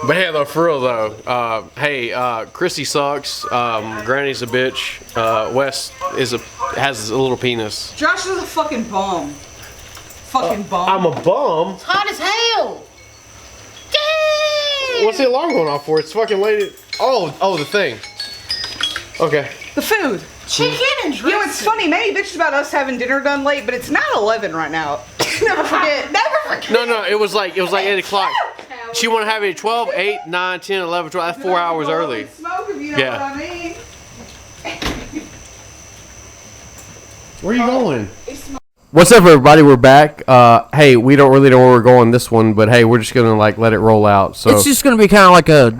But yeah, though, for real though, Chrissy sucks. Granny's a bitch. Wes has a little penis. Josh is a fucking bum. Fucking bum. I'm a bum. It's hot as hell. Damn. What's the alarm going off for? It's fucking late. Oh, the thing. Okay. The food. Chicken and dressing. You know, it's funny. Many bitches about us having dinner done late, but it's not 11 right now. Never forget. Never forget. No, it was like 8 o'clock. She wanted to have it at 12, 8, 9, 10, 11, 12. That's 4 hours early. Smoke if you know what I mean. Where are you going? What's up, everybody? We're back. Hey, we don't really know where we're going this one, but hey, we're just gonna let it roll out. So it's just gonna be kind of like a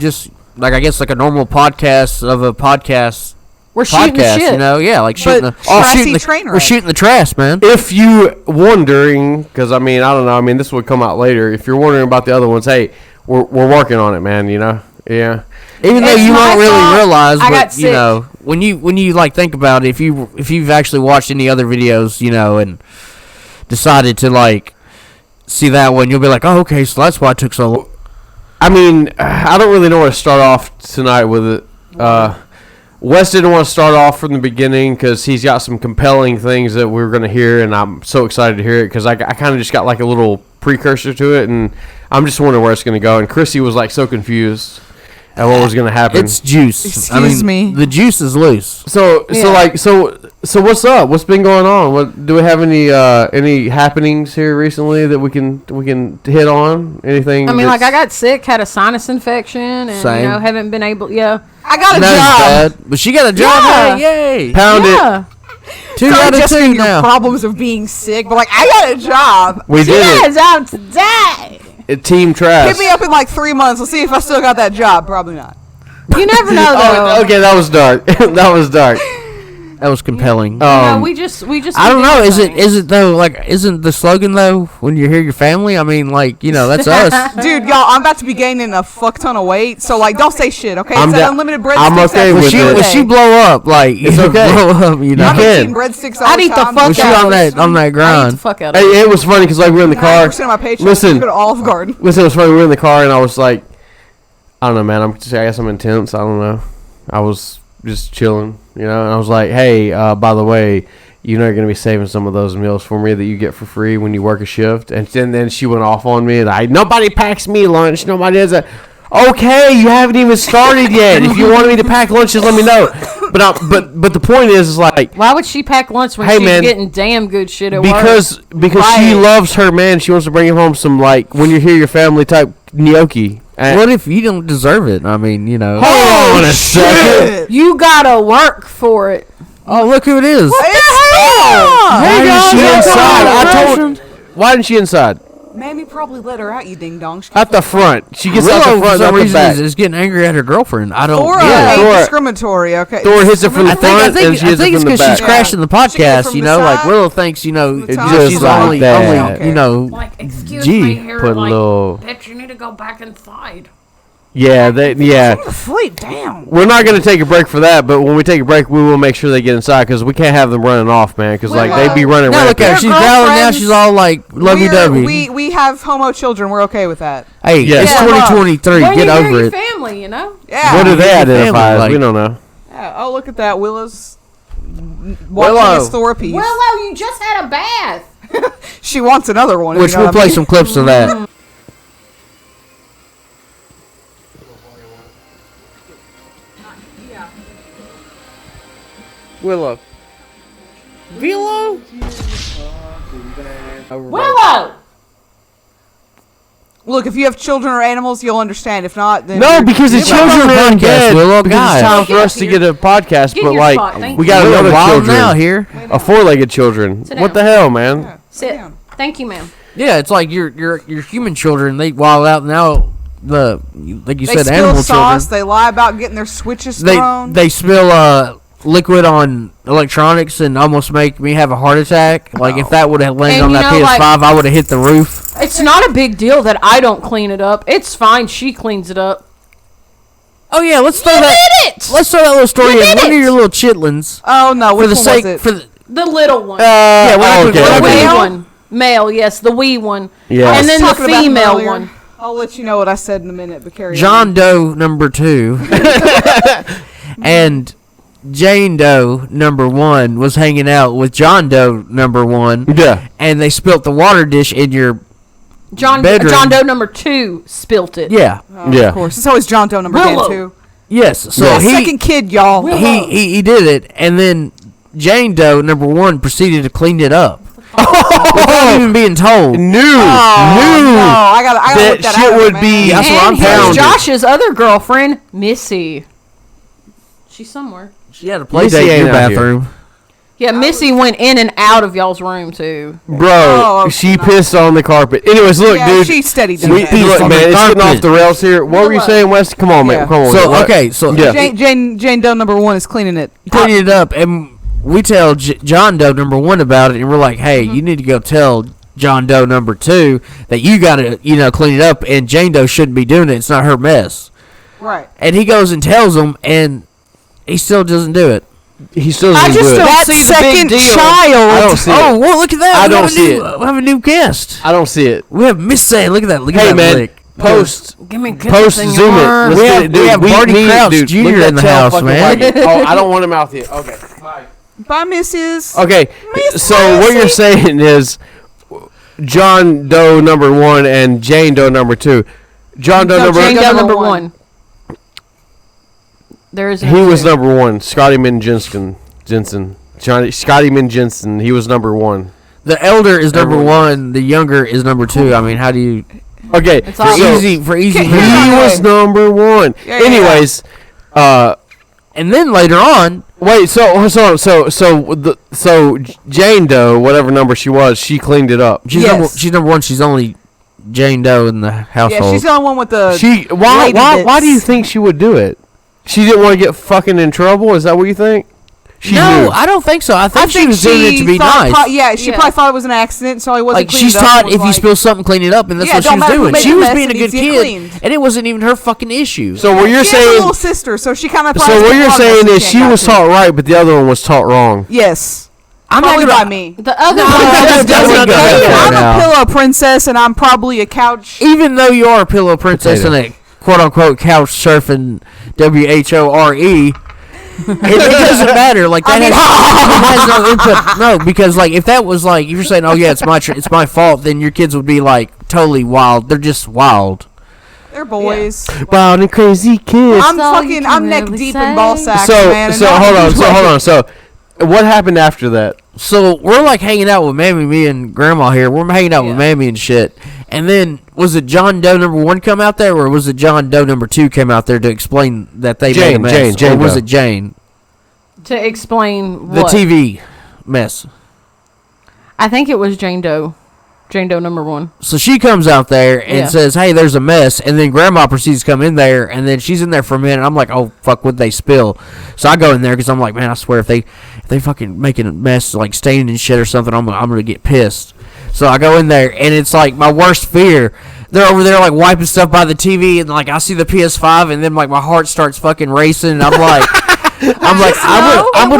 normal podcast of a podcast. We're shooting the shit. You know, yeah, like shooting We're shooting the trash, man. if you wondering, because I don't know, this would come out later. If you're wondering about the other ones, hey, we're working on it, man. You know, yeah. Even though you won't really realize, but you sick. know, when you think about it, if you've actually watched any other videos, you know, and decided to see that one, you'll be like, oh, okay, so that's why it took so long. I don't really know where to start off tonight with it. Wes didn't want to start off from the beginning because he's got some compelling things that we're going to hear, and I'm so excited to hear it because I kind of just got a little precursor to it, and I'm just wondering where it's going to go. And Chrissy was so confused at what was going to happen. It's juice. Excuse me. The juice is loose. So what's up? What's been going on? What do we have any happenings here recently that we can hit on? Anything? I got sick, had a sinus infection, and Same. haven't been able. Yeah, I got a That is job. bad, but she got a job. Yeah. Hey, yay! Pound yeah. Two Sorry, out of just two your now. problems of being sick, but I got a job. We She did got it. a job today. Team Trass. Hit me up in 3 months. Let's see if I still got that job. Probably not. You never know though. Okay, that was dark. That was dark. That was compelling. We just. I don't know. Is it though? Isn't the slogan though? When you hear your family, that's us. Dude, y'all, I'm about to be gaining a fuck ton of weight, so don't say shit, okay? I'm It's down- unlimited breadsticks. I'm okay every with single it. When day. she blow up, It's okay. blow up, you know. I'm can. eating breadsticks all I'd the eat the time. fuck Was she out on that I eat grind? the fuck out of it. Hey, it was funny because we were in the car. 90% of my paycheck Listen. go to Olive Garden. Listen, it was funny. We were in the car, and I was like, I don't know, man. I guess I'm intense. I don't know. I was just chilling, and I was like, hey, by the way, you're going to be saving some of those meals for me that you get for free when you work a shift. And then she went off on me, and nobody packs me lunch. Nobody does that. Okay, you haven't even started yet. If you wanted me to pack lunch, just let me know. But the point is Why would she pack lunch when Hey, she's man, getting damn good shit at because work? she loves her man. She wants to bring him home some when you hear your family type gnocchi. What if you don't deserve it? Hold on a second. You gotta work for it. Oh, look who it is. Why isn't she inside? Why isn't she inside? Mammy probably let her out, you ding dong. At the front. She gets out Willow, the for front, some not the reason, back. is getting angry at her girlfriend. I don't Thor get it. Thor- ain't discriminatory, okay? Thor hits it from the I front, and think she hits it it's from the because back. she's crashing the She get it podcast, from the side? Willow thinks, the top? Just she's like only, that. Like, excuse Gee, me here, put a little... bitch, you need to go back inside. Yeah, yeah. Sleep down. We're not going to take a break for that, but when we take a break, we will make sure they get inside, because we can't have them running off, man, because they be running Now look at her. rampant. She's growling now. She's all like lovey-dovey. We have homo children. We're okay with that. Hey, Yes. it's Yeah. 2023. When Get you hear over your it. family, Yeah. What do they Family, identify as? like- We don't know. Yeah. Oh, look at that. Willow's watching Willow. his Thor piece. Willow, you just had a bath. She wants another one. Which you know we'll what I play mean? some clips of that. Willow. Willow? Look, if you have children or animals, you'll understand. If not, then No, because the Get children back are on the podcast, dead. Willow. Because God. it's time Get for up us to here. get a podcast, Get but in your spot, thank we you. got We're another wild children. now here. A four-legged children. Sit What the down. hell, man? Sit. Thank you, ma'am. Yeah, it's like your human children. They wild out now. Like you they said, spill animal sauce. children. They lie about getting their switches They thrown. they spill liquid on electronics and almost make me have a heart attack. Like if that would have landed And on you that know, PS5, I would have hit the roof. It's not a big deal that I don't clean it up. It's fine. She cleans it up. Oh yeah, let's throw You that. did it! Let's throw that little story You in. did One of it! your little chitlins. oh no! For Which the one sake, was it? for the, The little one. yeah, oh, we're okay, not the gonna- okay. wee Male? one. Male, yes, the wee one. Yeah. And then the Talking about him female earlier. one. I'll let you know what I said in a minute, but carry John on. Doe number 2 and Jane Doe number 1 was hanging out with John Doe number 1. Yeah. And they spilt the water dish in your John bedroom. Doe number 2 spilt it. Yeah. Yeah. Of course. It's always John Doe number 10, too. Yes. So Yeah, he second kid, y'all. he did it, and then Jane Doe number 1 proceeded to clean it up without even being told. No. I gotta That look that shit up, would man. be- That's what I'm And here's pounding. Josh's other girlfriend, Missy. She's somewhere. She had a play Missy date in ain't your out here. bathroom. Yeah, Missy went in and out of y'all's room too. Bro, Oh, she no. pissed on the carpet. Anyways, look, Yeah, dude. she steady does Look, that. on man, the it's getting carpet. off the rails here. What were you What? saying, Wes? Come on, man. Yeah. Come on. So What? okay, so Yeah. Jane Doe number 1 is cleaning it. cleaning it up, and we tell John Doe number 1 about it, and we're like, hey, you need to go tell John Doe number 2 that you gotta, clean it up, and Jane Doe shouldn't be doing it. It's not her mess. Right. And he goes and tells him, and he still doesn't do it. He still I doesn't just do it. don't That see the second big deal. child. I don't see Oh, it. well, look at that. I We don't have a see new- We have a new guest. I don't see it. We have Miss Say. Look at that. Look at Hey, that man. lick. Post. Give me Post zoom it. Let's We get have- it, dude. we have Barney need- Crouch dude, Jr. look at in the that tail house, fucking man. wagging. Oh, I don't want him out here. Okay. Bye, Mrs. Okay. Miss So what you're Missy. saying is John Doe number 1 and Jane Doe number 2. John Doe number Jane Doe number number one. 1. There is. He was number 1. Scotty Min Jensen. Scotty Min Jensen. He was number 1. The elder is number Everyone. 1. The younger is number 2. I mean, how do you? Okay. It's For all- so easy. Here's he my was way. number 1. Yeah, yeah, Anyways, And then later on, wait. So Jane Doe, whatever number she was, she cleaned it up. she's Yes. number 1. She's only Jane Doe in the Yeah, household. she's the only one with the. She why lady why do you bits. think she would do it? She didn't want to get fucking in trouble. Is that what you think? She no, knew. I don't think so. I think, I she think was doing it to be thought nice. she Yeah. probably thought it was an accident, so he wasn't Like cleaning she's it up and taught, was if you like- spill something, clean it up, and that's Yeah, what she don't was matter who doing. made She the was mess, being a it good needs to get kid, cleaned. and it wasn't even her fucking issue. So what you're She has a saying? little sister, so she kind of. So what you're saying is she was taught right, but the other one was taught wrong. Yes, I'm not probably gonna. by me. The other No, one that just doesn't doesn't go that care. far I'm now. a pillow princess, and I'm probably a couch. Even though you are a pillow princess Potato. and a quote unquote couch surfing WHORE, it doesn't matter. Like that has no input. No, because like if that was like if you're saying, oh yeah, it's my fault, then your kids would be like totally wild. They're just wild. They're boys. Wild and crazy kids. I'm all you fucking. can I'm neck really deep say. in ball sacks, So man. and so not hold in on. a So way. hold on. So what happened after that? So we're like hanging out with Mammy, me and Grandma here. We're hanging out with Mammy and shit. And then was it John Doe number 1 come out there, or was it John Doe number 2 came out there to explain that they made a mess? Jane or was Doe. it Jane? To explain The what? TV mess. I think it was Jane Doe. Jane Doe number 1. So she comes out there and Yeah. says, hey, there's a mess. And then Grandma proceeds to come in there. And then she's in there for a minute. I'm like, oh, fuck, what'd they spill? So I go in there because I'm like, man, I swear if they fucking making a mess, like staining and shit or something, I'm going to get pissed. So I go in there, and it's like my worst fear. They're over there, like, wiping stuff by the TV. And, like, I see the PS5. And then, like, my heart starts fucking racing. And I'm like, It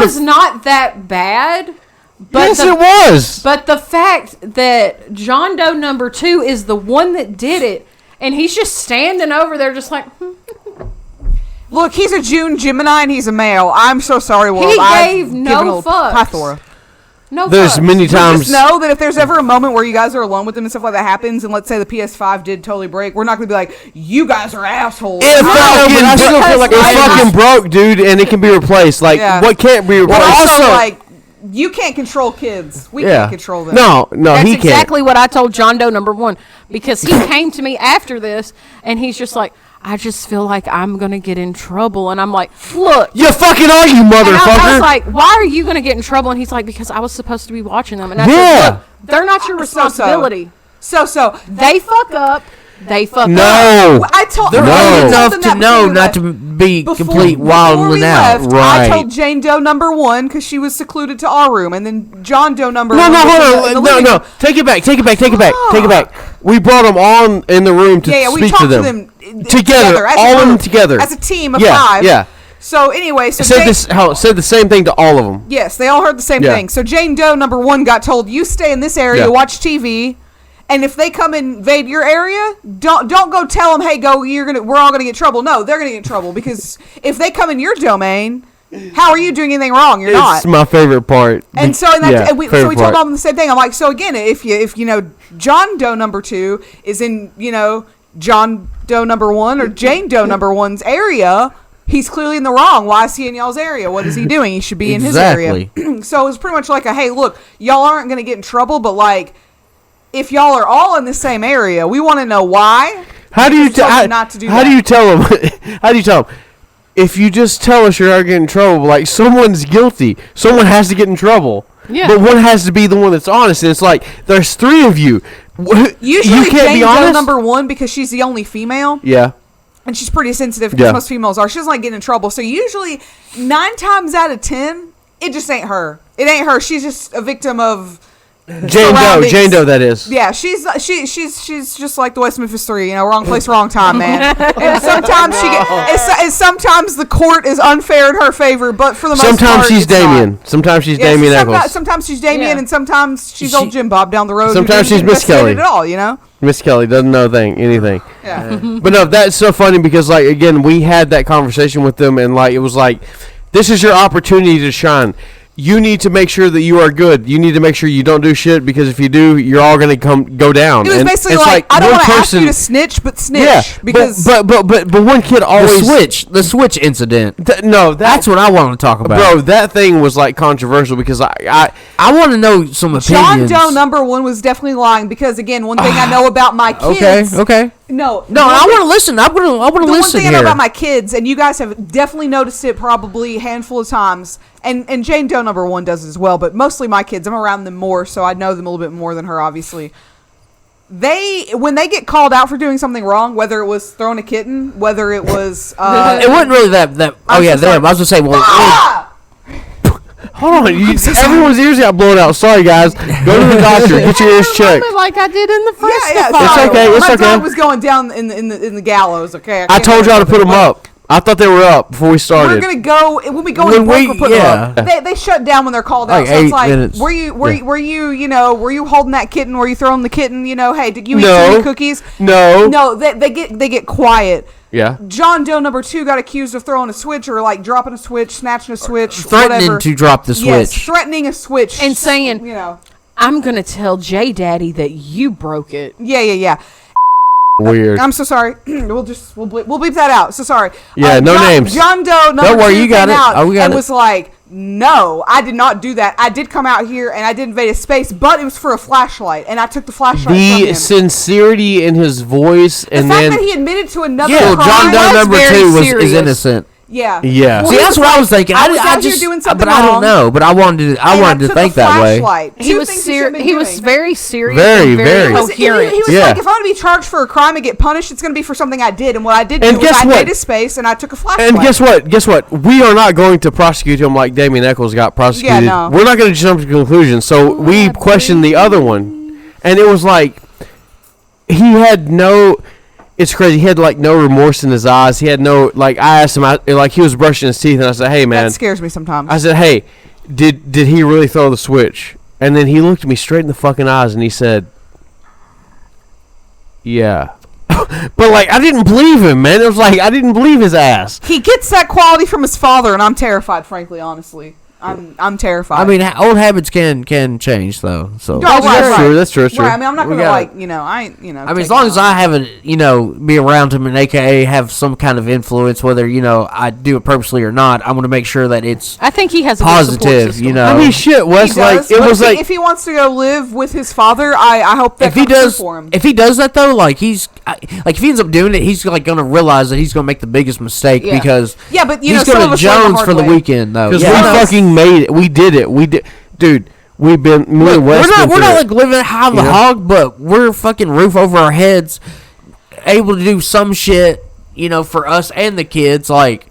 was not that bad. But Yes, it was. But the fact that John Doe number 2 is the one that did it, and he's just standing over there just like, Look, he's a June Gemini and he's a male. I'm so sorry, world. He I've gave given no a fucks. plethora. no There's fucks. many But times. just know that if there's ever a moment where you guys are alone with him and stuff like that happens, and let's say the PS5 did totally break, we're not going to be like, you guys are assholes. It but I still feel like I fucking broke, dude, and it can be replaced. Like, Yeah. what can't be But replaced? also, like, you can't control kids. We Yeah. can't control them. No, That's he can't. exactly what I told John Doe number 1, because he came to me after this, and he's just like, I just feel like I'm going to get in trouble. And I'm like, look. You fucking are, you And I motherfucker. was like, why are you going to get in trouble? And he's like, because I was supposed to be watching them. And I Yeah. said, look, they're not your responsibility. So. They fuck up. They fuck up. No. I told They're No. old enough something to that know before not that- to be Before- complete before wilding we out. left, Right. I told Jane Doe number 1 because she was secluded to our room, and then John Doe number No, 1. no, was in hold the on. No, living no. room. Take it back. Take it back. Take it back. Take it back. We brought them all in the room to Yeah, we speak talked to them. Together. as a All of them group, together. as a team of Yeah, 5. yeah. So anyway, so Said Jane, this. Said the same thing to all of them. yes, they all heard the same Yeah. thing. So Jane Doe number 1 got told, "You stay in this area, Yeah. watch TV." And if they come invade your area, don't go tell them, hey, we're all gonna get in trouble. No, they're gonna get in trouble because if they come in your domain, how are you doing anything wrong? You're not. It's my favorite part. And so we told them the same thing. I'm like, so again, if you know John Doe number 2 is in John Doe number 1 or Jane Doe number 1's area, he's clearly in the wrong. Why is he in y'all's area? What is he doing? He should be in his area. So it was pretty much like hey, look, y'all aren't gonna get in trouble, but like, if y'all are all in the same area, we want to know why. How do you tell them? How do you tell them? If you just tell us you're not getting in trouble, like someone's guilty, someone has to get in trouble. Yeah. But one has to be the one that's honest, and it's like there's 3 of you. Usually, you can't Jane be honest. Doe number 1 because she's the only female. Yeah. And she's pretty sensitive because most females are. She doesn't like getting in trouble. So usually, 9 times out of 10, it just ain't her. It ain't her. She's just a victim of Jane Doe, that is. Yeah, she's just like the West Memphis 3, wrong place, wrong time, man. And sometimes sometimes the court is unfair in her favor, but for the most part, sometimes she's Damien. Sometimes she's Damien Eccles. Sometimes she's Damien, and sometimes she's old Jim Bob down the road. Sometimes she's Miss Kelly. At all, Miss Kelly doesn't know anything. Yeah. But no, that's so funny because like again, we had that conversation with them, and like it was like, this is your opportunity to shine. You need to make sure that you are good. You need to make sure you don't do shit because if you do, you're all going to go down. It was basically like I don't want to ask you to snitch, but snitch. Yeah, because but one kid always the switch incident. That's what I want to talk about, bro. That thing was like controversial because I want to know some opinions. John Doe number 1 was definitely lying because again, one thing I know about my kids. Okay. No, I want to listen. I want to listen. The one thing I know about my kids, and you guys have definitely noticed it probably a handful of times, and Jane Doe number 1 does as well, but mostly my kids. I'm around them more, so I know them a little bit more than her, obviously. When they get called out for doing something wrong, whether it was throwing a kitten, whether it was... it wasn't really that... Oh, yeah, them. I was going to say... Well, hold on, everyone's ears got blown out. Sorry, guys. Go to the doctor. Get your ears checked. Like I did in the first. Yeah. It's okay. It's my okay. dog was going down in the gallows. Okay. I told y'all to put them up. I thought they were up before we started. We're gonna go when we go in break. We'll put them up. They shut down when they're called out. Like so it's like, 8 minutes. were you holding that kitten? Were you throwing the kitten? Hey, did you eat any cookies? No. They get quiet. Yeah. John Doe number 2 got accused of throwing a switch or like dropping a switch, snatching a switch, threatening to drop the switch. Yes, threatening a switch and saying, I'm gonna tell J Daddy that you broke it. Yeah. Weird. I'm so sorry. we'll bleep that out. So sorry. Yeah, no names. John Doe number 2 Don't worry, you got came it. out We got and it. was like, no, I did not do that. I did come out here and I did invade a space, but it was for a flashlight, and I took the flashlight from The him. sincerity in his voice, The and fact then that he admitted to another Yeah, crime. John Doe number very 2 is serious. innocent. Yeah. Yeah. Well, See, he that's was what I like, was thinking. I was out here just, doing something but I don't wrong, know. But I wanted to took think a that way. flashlight. He was serious. He was very serious. Very, and very. very coherent. He was like, if I'm going to be charged for a crime and get punished, it's going to be for something I did. And what I did And do was guess I what? made a space and I took a flashlight. And guess what? We are not going to prosecute him like Damien Eccles got prosecuted. Yeah, no. We're not going to jump to conclusions. So we questioned the other one, and it was like he had no. It's crazy. He had like no remorse in his eyes. He had no like. I asked him, like he was brushing his teeth, and I said, "Hey, man." That scares me sometimes. I said, "Hey, did he really throw the switch?" And then he looked me straight in the fucking eyes, and he said, "Yeah." But like, I didn't believe him, man. It was like I didn't believe his ass. He gets that quality from his father, and I'm terrified, frankly, honestly. I'm terrified. I mean, old habits can change though. So No, right. True. That's true. Right. I mean, I'm not We gonna got like, I ain't, I mean, as long as I haven't, be around him and AKA have some kind of influence, whether I do it purposely or not, I'm gonna make sure that it's I think he has a good support positive. system. I mean, shit, Wes. Like it was like if he wants to go live with his father, I hope that if he comes through does, for him. if he does that though, like if he ends up doing it, he's like gonna realize that he's gonna make the biggest mistake Yeah. because Yeah, but he's some of gonna us learn the Jones hard for the way. weekend though. because Yeah, we no. fucking made it. We did it. We did, dude. We've been. Me and Wes We're been not through like living high on the You know? hog, but we're fucking roof over our heads, able to do some shit, for us and the kids. Like,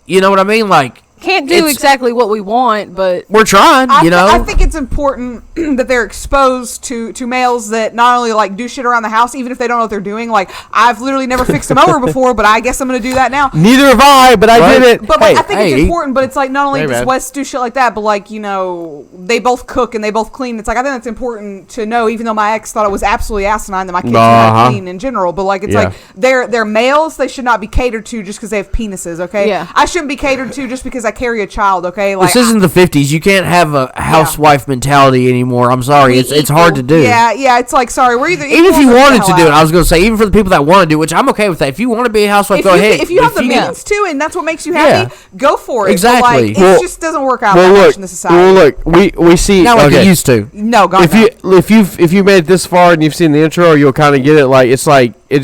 you know what I mean? Like, can't do exactly what we want, but we're trying. I think it's important that they're exposed to males that not only like do shit around the house, even if they don't know what they're doing. Like I've literally never fixed them over before, but I guess I'm gonna do that now. Neither have I, but I did it. But like, I think it's important. But it's like not only does man. Wes do shit like that, but like they both cook and they both clean. It's like I think that's important to know. Even though my ex thought it was absolutely asinine that my kids are clean in general, but like it's like they're males. They should not be catered to just because they have penises. Okay, I shouldn't be catered to just because I carry a child. Okay, like this isn't the 50s. You can't have a housewife mentality anymore. I'm sorry, it's hard to do. Yeah, it's like sorry, we're either even if you wanted to do it. I was going to say even for the people that want to do it, which I'm okay with that. If you want to be a housewife, go ahead. If you have the means to, and that's what makes you happy, go for it. Exactly. But like, it just doesn't work out that much in the society. Well, look, we see not like it used to. No, God, if you made it this far and you've seen the intro, you'll kind of get it. Like it's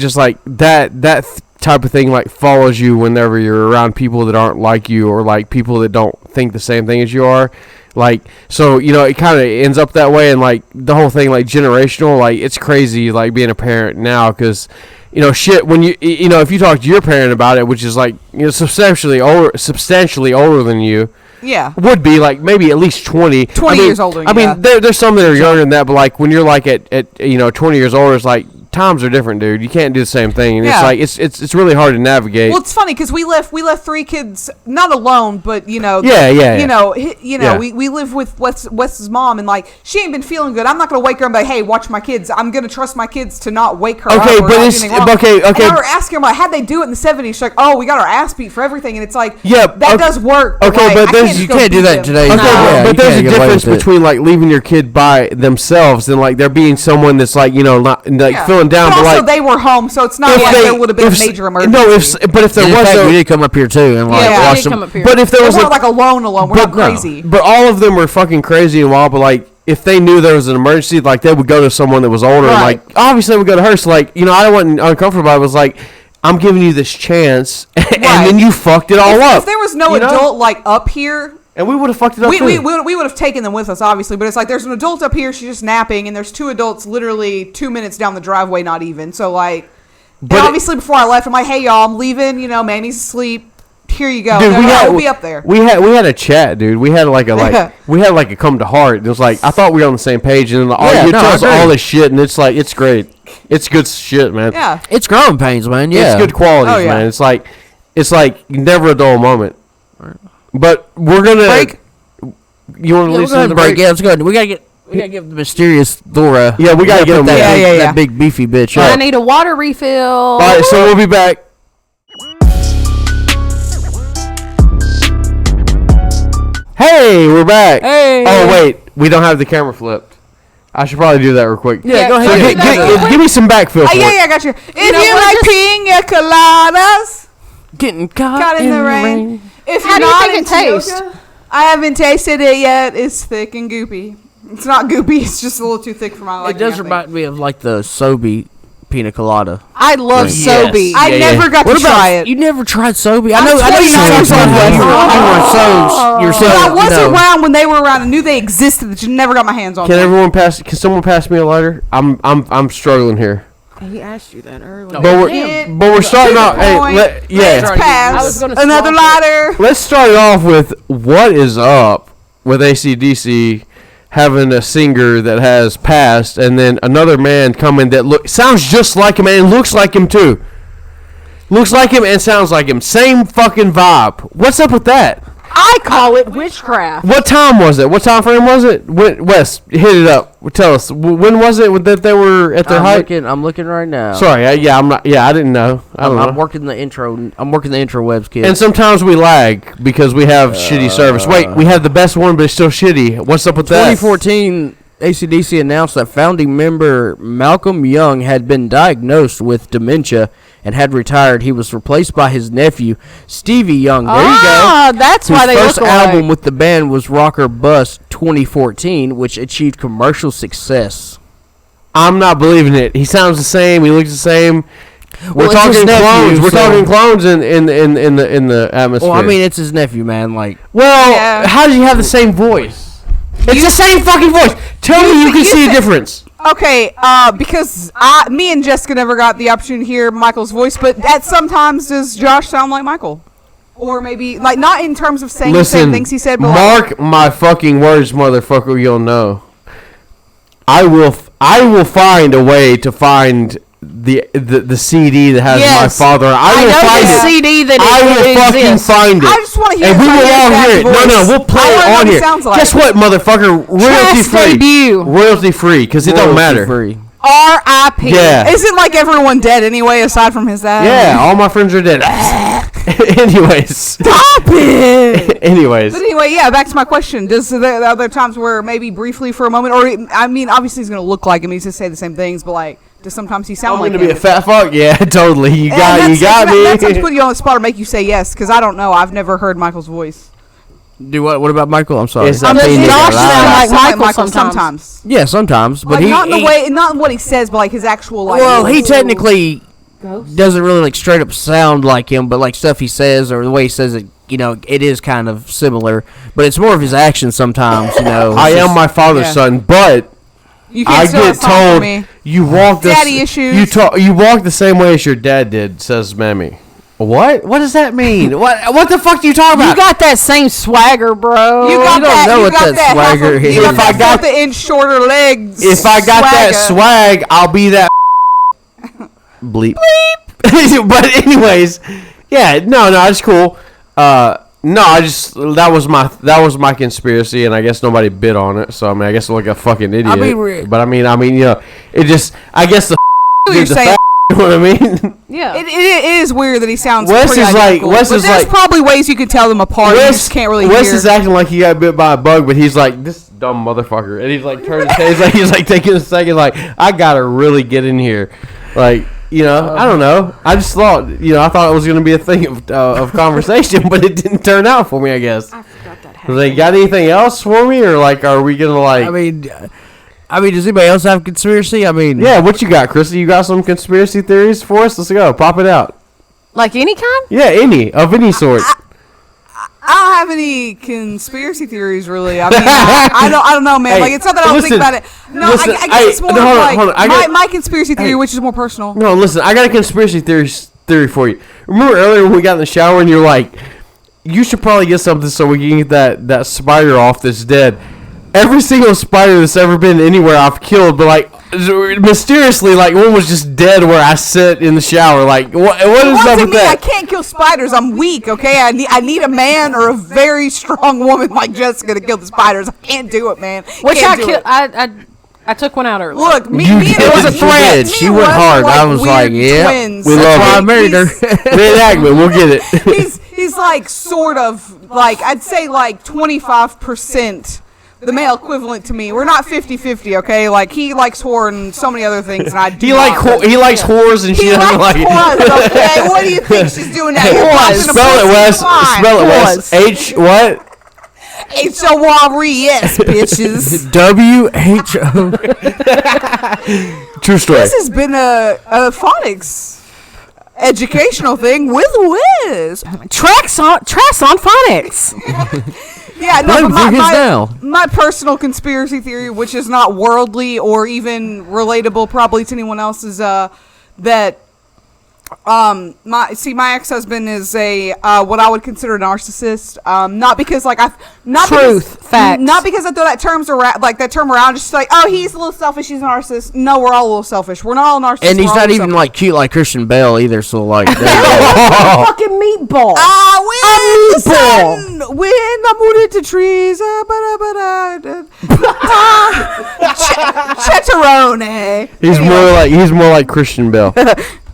just like that type of thing like follows you whenever you're around people that aren't like you or like people that don't think the same thing as you are. Like so, it kind of ends up that way, and like the whole thing like generational. Like it's crazy like being a parent now because. Shit. When if you talk to your parent about it, which is like substantially older than you, would be like maybe at least 20 years older. I mean, there's some that are younger than that, but like when you're like at 20 years older, it's like times are different, dude. You can't do the same thing, and it's like it's really hard to navigate. Well, it's funny because we left 3 kids not alone, but we live with Wes's mom, and like she ain't been feeling good. I'm not gonna wake her and be like, hey, watch my kids. I'm gonna trust my kids to not wake her up. Okay, but it's okay. And I were asking her like, how'd they do it in the 70s? She's like, oh, we got our ass beat for everything, and it's like, that does work. Okay, but you can't do that today. Okay, but there's a difference between like leaving your kid by themselves and like there being someone that's like not like feeling down. But also, like, they were home, so it's not like there would have been a major emergency. No, but if there was, we did come up here too and like watch them. But if there was like alone, we're not crazy. But all of them were fucking crazy and wild. But like, if they knew there was an emergency, like they would go to someone that was older. And like, obviously, they would go to her. So like, I wasn't uncomfortable. I was like, I'm giving you this chance, and then you fucked it all up. If there was no adult like up here. And we would have fucked it up. We would have taken them with us, obviously. But it's like there's an adult up here, she's just napping, and there's 2 adults literally 2 minutes down the driveway, not even. So like, obviously before I left, I'm like, hey y'all, I'm leaving. Mammy's asleep. Here you go. Dude, we'll be up there. We had a chat, dude. We had a come to heart. It was like I thought we were on the same page, and then tell us all this shit, and it's like it's great. It's good shit, man. Yeah, it's growing pains, man. Yeah, it's good qualities, man. It's like never a dull moment. But we're gonna break. You want to listen to the break? Yeah, let's go. We gotta give the mysterious Laura. Yeah, we gotta get that big beefy bitch. I need a water refill. All right, so we'll be back. Hey, we're back. Hey. Oh wait, we don't have the camera flipped. I should probably do that real quick. Yeah, go ahead. So give me some backfill. I got you. If you like pina coladas, getting caught in the rain. If how do you think it tastes? I haven't tasted it yet. It's thick and goopy. It's not goopy. It's just a little too thick for my liking. It does remind me of like the Sobe pina colada. I love Sobe. I never got to try it. You never tried Sobe? I know you were so. I was around when they were around. I knew they existed. That you never got my hands on. Can someone pass me a lighter? I'm struggling here. He asked you that earlier. No, but we're starting off. Let's pass another lighter. Let's start off with what is up with AC/DC having a singer that has passed, and then another man coming that sounds just like him and looks like him too. Looks like him and sounds like him. Same fucking vibe. What's up with that? I call it witchcraft. What time was it? What time frame was it? Wes, hit it up. Tell us. When was it that they were at their height? I'm looking right now. Sorry, I didn't know. I'm working the intro. I'm working the intro webs, kid. And sometimes we lag because we have shitty service. Wait, we have the best one, but it's still shitty. What's up with 2014, AC/DC announced that founding member Malcolm Young had been diagnosed with dementia and had retired. He was replaced by his nephew, Stevie Young. There you go. Ah, that's why they look alike. His first album with the band was Rocker Bust 2014, which achieved commercial success. I'm not believing it. He sounds the same. He looks the same. We're talking clones. We're talking clones in the atmosphere. Well, I mean, it's his nephew, man. Like, how does he have the same voice? It's the same fucking voice. Tell me you can see a difference. Okay, because me and Jessica never got the opportunity to hear Michael's voice, but sometimes does Josh sound like Michael? Or maybe, like, not in terms of saying Listen, the same things he said, but mark my fucking words, motherfucker. You'll know. I will find a way to find the CD that has my father. I will find it. CD that I will fucking find it. I just want to hear And we will all hear it. No, we'll play it on here. Guess what, motherfucker? Royalty free. Debut. Royalty free, because it don't matter. Free. R.I.P. Yeah. Isn't like everyone dead anyway, aside from his dad? Yeah, all my friends are dead. Anyways. Stop it! Anyways. But anyway, yeah, back to my question. Does there are there times where maybe briefly for a moment, or, I mean, obviously he's going to look like him, he's going to say the same things, but like, does sometimes he sound like I'm going him? to be a fat fuck? Yeah, totally. You got me. That's to put you on the spot or make you say yes, because I don't know. I've never heard Michael's voice. Do what? What about Michael? I'm sorry. It's Josh sounds like Michael sometimes. Yeah, sometimes, but Like, not in the way, not in what he says, but like his actual like. Well, he technically doesn't really like straight up sound like him, but like stuff he says or the way he says it, you know, it is kind of similar. But it's more of his actions sometimes, you know. I am my father's son, but You I can't get told me. you walk Daddy issues. You walk the same way as your dad did, says Mammy. What? What does that mean? What the fuck do you talking about? You got that same swagger, bro. You got don't that. know You what got that swagger half a- is. You got If I that got- half the inch shorter legs. If I got that swag, I'll be that bleep. But anyways, yeah, no, it's cool. No, that was my conspiracy, and I guess nobody bid on it. So I mean, I guess I look like a fucking idiot. But I mean, you know, it just, I guess the You're saying. you know what I mean? Yeah. It is weird that he sounds Wes pretty is like- identical, Wes but is there's like- probably ways you could tell them apart. You just can't really Wes hear. is acting like he got bit by a bug, but he's like, this dumb motherfucker, and he's like turning his head, he's like taking a second, like, I gotta really get in here, like, you know, I don't know. I just thought, you know, I thought it was gonna be a thing of conversation, but it didn't turn out for me, I guess. I forgot that happened. They got anything else for me, or like, are we gonna like? I mean, does anybody else have conspiracy? I mean, Yeah, what you got, Chrissy? You got some conspiracy theories for us? Let's go, pop it out. Like any kind? Yeah, any sort. I don't have any conspiracy theories, really. I mean, I don't know, man. Hey, like, it's not that I don't think listen, about it. No, listen, I guess it's more hold on, like hold on. my conspiracy theory, which is more personal. No, listen, I got a conspiracy theory for you. Remember earlier when we got in the shower and you're like, you should probably get something so we can get that spider off that's dead. Every single spider that's ever been anywhere I've killed, but like mysteriously, like one was just dead where I sit in the shower. Like what is up with I that? can't kill spiders. I'm weak. Okay, I need a man or a very strong woman like Jessica to kill the spiders. I can't do it, man. Which Can't do it. I took one out earlier. Look, me You and did. Wes- It was a me threat. and She Wes went are hard. I was weird like, yeah, twins. we love that's why it. I married her. Reenactment, we'll get it. He's like sort of like, I'd say like 25% the male equivalent to me. We're not 50-50, okay? Like, he likes horror and so many other things, and I do He not. he likes whores and she He doesn't likes like it. horrors, okay? What do you think she's doing that? You're popping a Spell it, pussy, Wes. fine. Spell it, Wes. H what? H-O-R-E-S, bitches. W-H-O. True story. This has been a phonics educational thing with Wiz. Trass on phonics. Yeah, no, but now. my personal conspiracy theory, which is not worldly or even relatable probably to anyone else, is that my ex-husband is a what I would consider a narcissist. Not because like Facts. not because I throw that term around, just like, oh, he's a little selfish, he's a narcissist. No, we're all a little selfish. We're not all narcissists. And he's we're all not a even little like cute like Christian Bale either. So like, Fucking meatball. When I moved into trees, Chetarone. He's more like Christian Bale.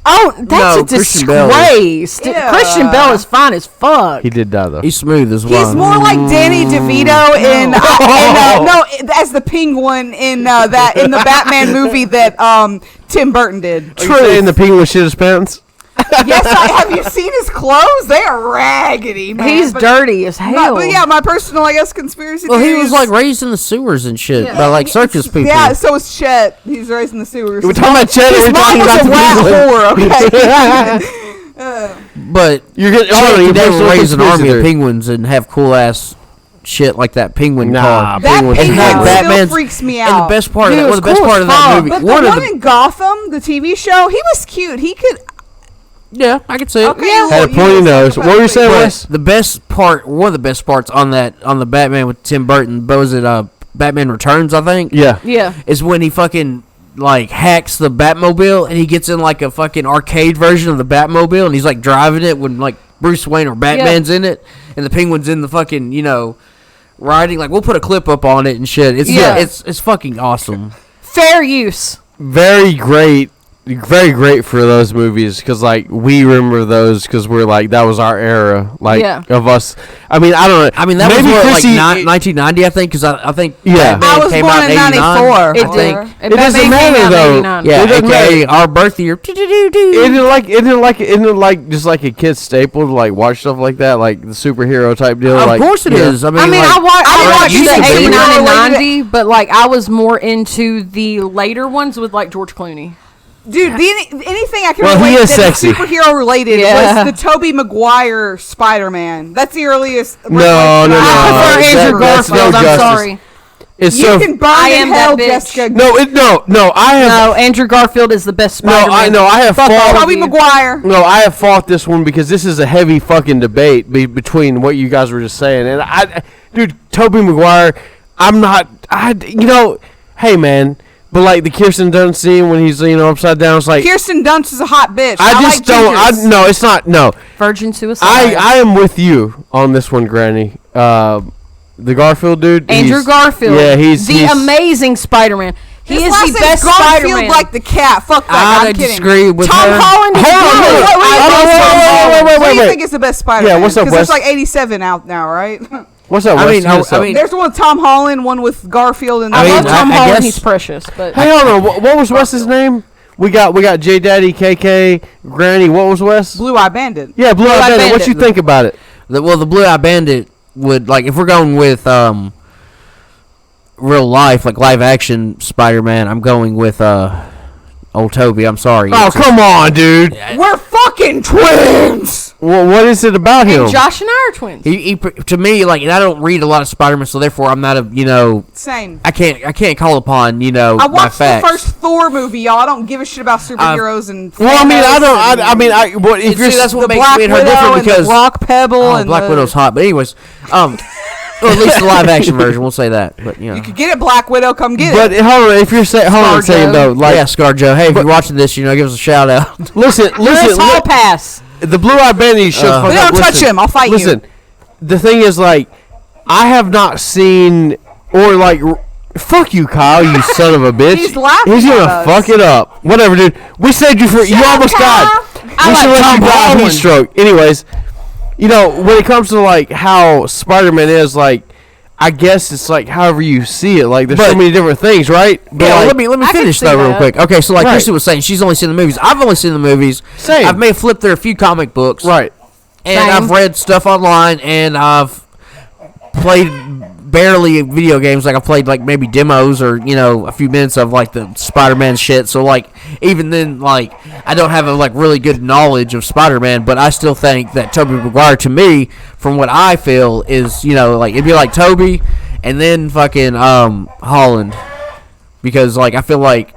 Oh, that's No, a Christian Bale disgrace. Yeah. Christian Bale is fine as fuck. He did die though. he's smooth as well. He's more like Danny DeVito as the Penguin in the Batman movie that Tim Burton did. Are you saying the penguin shit his pants? Yes, have you seen his clothes? They are raggedy, man. He's dirty as hell. But yeah, my personal, I guess, conspiracy Well, he theory was is- like raised in the sewers and shit by like circus people. Yeah, so is Chet. He's raised in the sewers. We're talking about Chet. His We're mom talking was about a the rat penguin. whore, okay? But You're getting you never personal raise an conspiracy army of theory. penguins and have cool ass shit like that penguin Nah, car. That Penguin's penguin not. still Batman's- freaks me And out. the best part Dude, of it that, was the best cool part as of that fuck. movie, But one the of one the in Gotham, the TV show, he was cute. He could... Yeah, I can see it. Okay, Yeah. Had a pointy nose. What were you saying, But Wes? the best part, one of the best parts on the Batman with Tim Burton, was it Batman Returns, I think? Yeah. Yeah. Is when he fucking like hacks the Batmobile and he gets in like a fucking arcade version of the Batmobile and he's like driving it when like Bruce Wayne or Batman's in it and the Penguin's in the fucking, you know, riding. Like, we'll put a clip up on it and shit. It's fucking awesome. Fair use. Very great for those movies because like we remember those because we're like that was our era of us. I mean, I don't know. I mean, that maybe was what, Chrissy, like 1990, I think, because I think Yeah. Batman I was came born out in in 89. 94. It I think. did. It doesn't matter, though. Yeah, It doesn't aka matter. our birth year. Isn't it like just like a kid's staple to like watch stuff like that, like the superhero type deal? Of like, course it is. I mean, like, I watched used to the be. 89 and 90, but like I was more into the later ones with like George Clooney. Dude, anything I can Well, he relate is that's sexy. superhero related Yeah. was the Tobey Maguire Spider-Man. That's the earliest. No. I prefer Andrew that's no Garfield. I'm justice. sorry. It's You so can burn I in am hell, that bitch. Jessica. no. I have No, Andrew Garfield is the best Spider-Man. I have fought. Tobey Maguire. No, I have fought this one because this is a heavy fucking debate between what you guys were just saying, and dude, Tobey Maguire. Hey man, but like the Kirsten Dunst scene when he's upside down, it's like Kirsten Dunst is a hot bitch. I just like don't. gingers. No, it's not. No, Virgin suicide. I am with you on this one, Granny. The Garfield dude, Andrew Garfield. Yeah, he's amazing Spider-Man. He His is last the name's best Garfield, Spider-Man. like the cat. Fuck that. I I'm kidding. disagree with Tom her. Holland is good. What do you think is the best Spider-Man? Yeah, what's up, Because Wes? there's like 87 out now, right? What's up? I Wes? mean, What's up? There's one with Tom Holland, one with Garfield, and I mean, love Tom I Holland. guess- He's precious. But Hey, hold on. What was Wes's name? We got J Daddy, KK, Granny. What was Wes? Blue Eyed Bandit. Yeah, Blue Eyed Bandit. What you think about it? The Blue Eyed Bandit would, like, if we're going with real life, like live action Spider-Man, I'm going with old Toby. I'm sorry. Oh, come on, dude. We're fucking twins. Well, what is it about him? and Josh and I are twins. He to me, like, and I don't read a lot of Spider-Man, so therefore I'm not Same. I can't call upon I my watched the facts. first Thor movie, y'all. I don't give a shit about superheroes and. Well, I mean, I Thanos don't. I mean, what if See, you're that's what the makes Black me and her Widow different and because the Rock Pebble and Black the, Widow's hot. But anyways, well, at least the live action version, we'll say that. But You could get it, Black Widow. Come get But it. hold on, if you're saying, hold on a second though, like, yeah, ScarJo. Hey, if you're watching this, give us a shout out. listen, Chris Hall pass. the Blue Eyed Bandit should fuck But up. don't touch him. I'll fight you. Listen, the thing is, like, I have not seen or like. Fuck you, Kyle, you son of a bitch. He's laughing He's gonna at us. fuck it up. Whatever, dude. We saved you for. You up, almost Kyle. died. I We should like let Tom you die of Holland. heat stroke. Anyways, when it comes to like how Spider-Man is, like, I guess it's like however you see it. Like, there's so many different things, right? But Yeah, like, let me I can finish see though real that. quick. Okay, so like Right. Chrissy was saying, she's only seen the movies. I've only seen the movies. Same. I've may have flipped through a few comic books. right. And Same. I've read stuff online, and I've played barely video games. Like, I played like maybe demos or a few minutes of like the Spider-Man shit. So like even then, like, I don't have a like really good knowledge of Spider-Man, but I still think that Tobey Maguire, to me, from what I feel, is like it'd be like Tobey and then fucking Holland, because like I feel like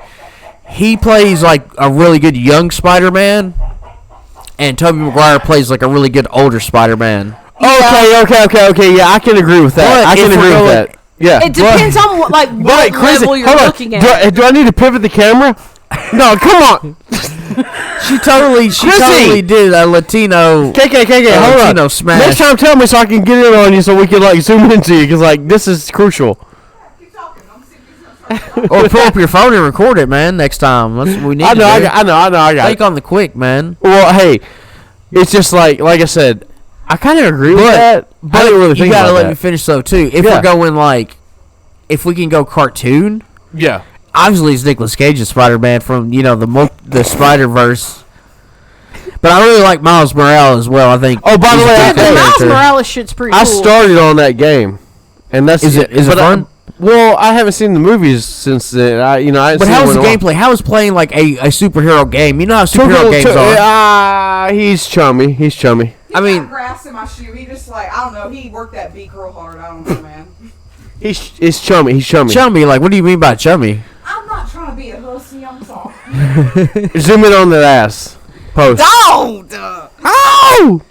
he plays like a really good young Spider-Man, and Tobey Maguire plays like a really good older Spider-Man. Okay. Yeah, I can agree with that. But I can if agree we're with going- that. Yeah. It depends on what Chrissy, level you're hold on. looking at. Do I need to pivot the camera? No, come on. She totally did a Latino. KK, hold on. Latino smash. Next time, tell me so I can get in on you so we can like zoom into you because like this is crucial. Or pull up your phone and record it, man. Next time, that's what we need. I know, to do. I got Think it. on the quick, man. Well, hey, it's just like I said, I kind of agree with that. I didn't really you think gotta about let that. me finish though too. If Yeah. we're going like, if we can go cartoon, Yeah. obviously it's Nicolas Cage's Spider-Man from the Spider-Verse. But I really like Miles Morales as well. I think. Oh, by the he's a way, good The Miles character. Morales shit's pretty I cool. started on that game, and that's Is it but fun? Well, I haven't seen the movies since then. I haven't But seen how it is in the a while. gameplay? How is playing like a superhero game? You know how superhero games are. He's chummy. I mean, grass in my shoe. He just like I don't know. He worked that beak real hard. I don't know, man. He's chummy. He's chummy. chummy. Like, what do you mean by chummy? I'm not trying to be a hussy. I'm sorry. Zoom in on that ass. Post. Don't. Oh!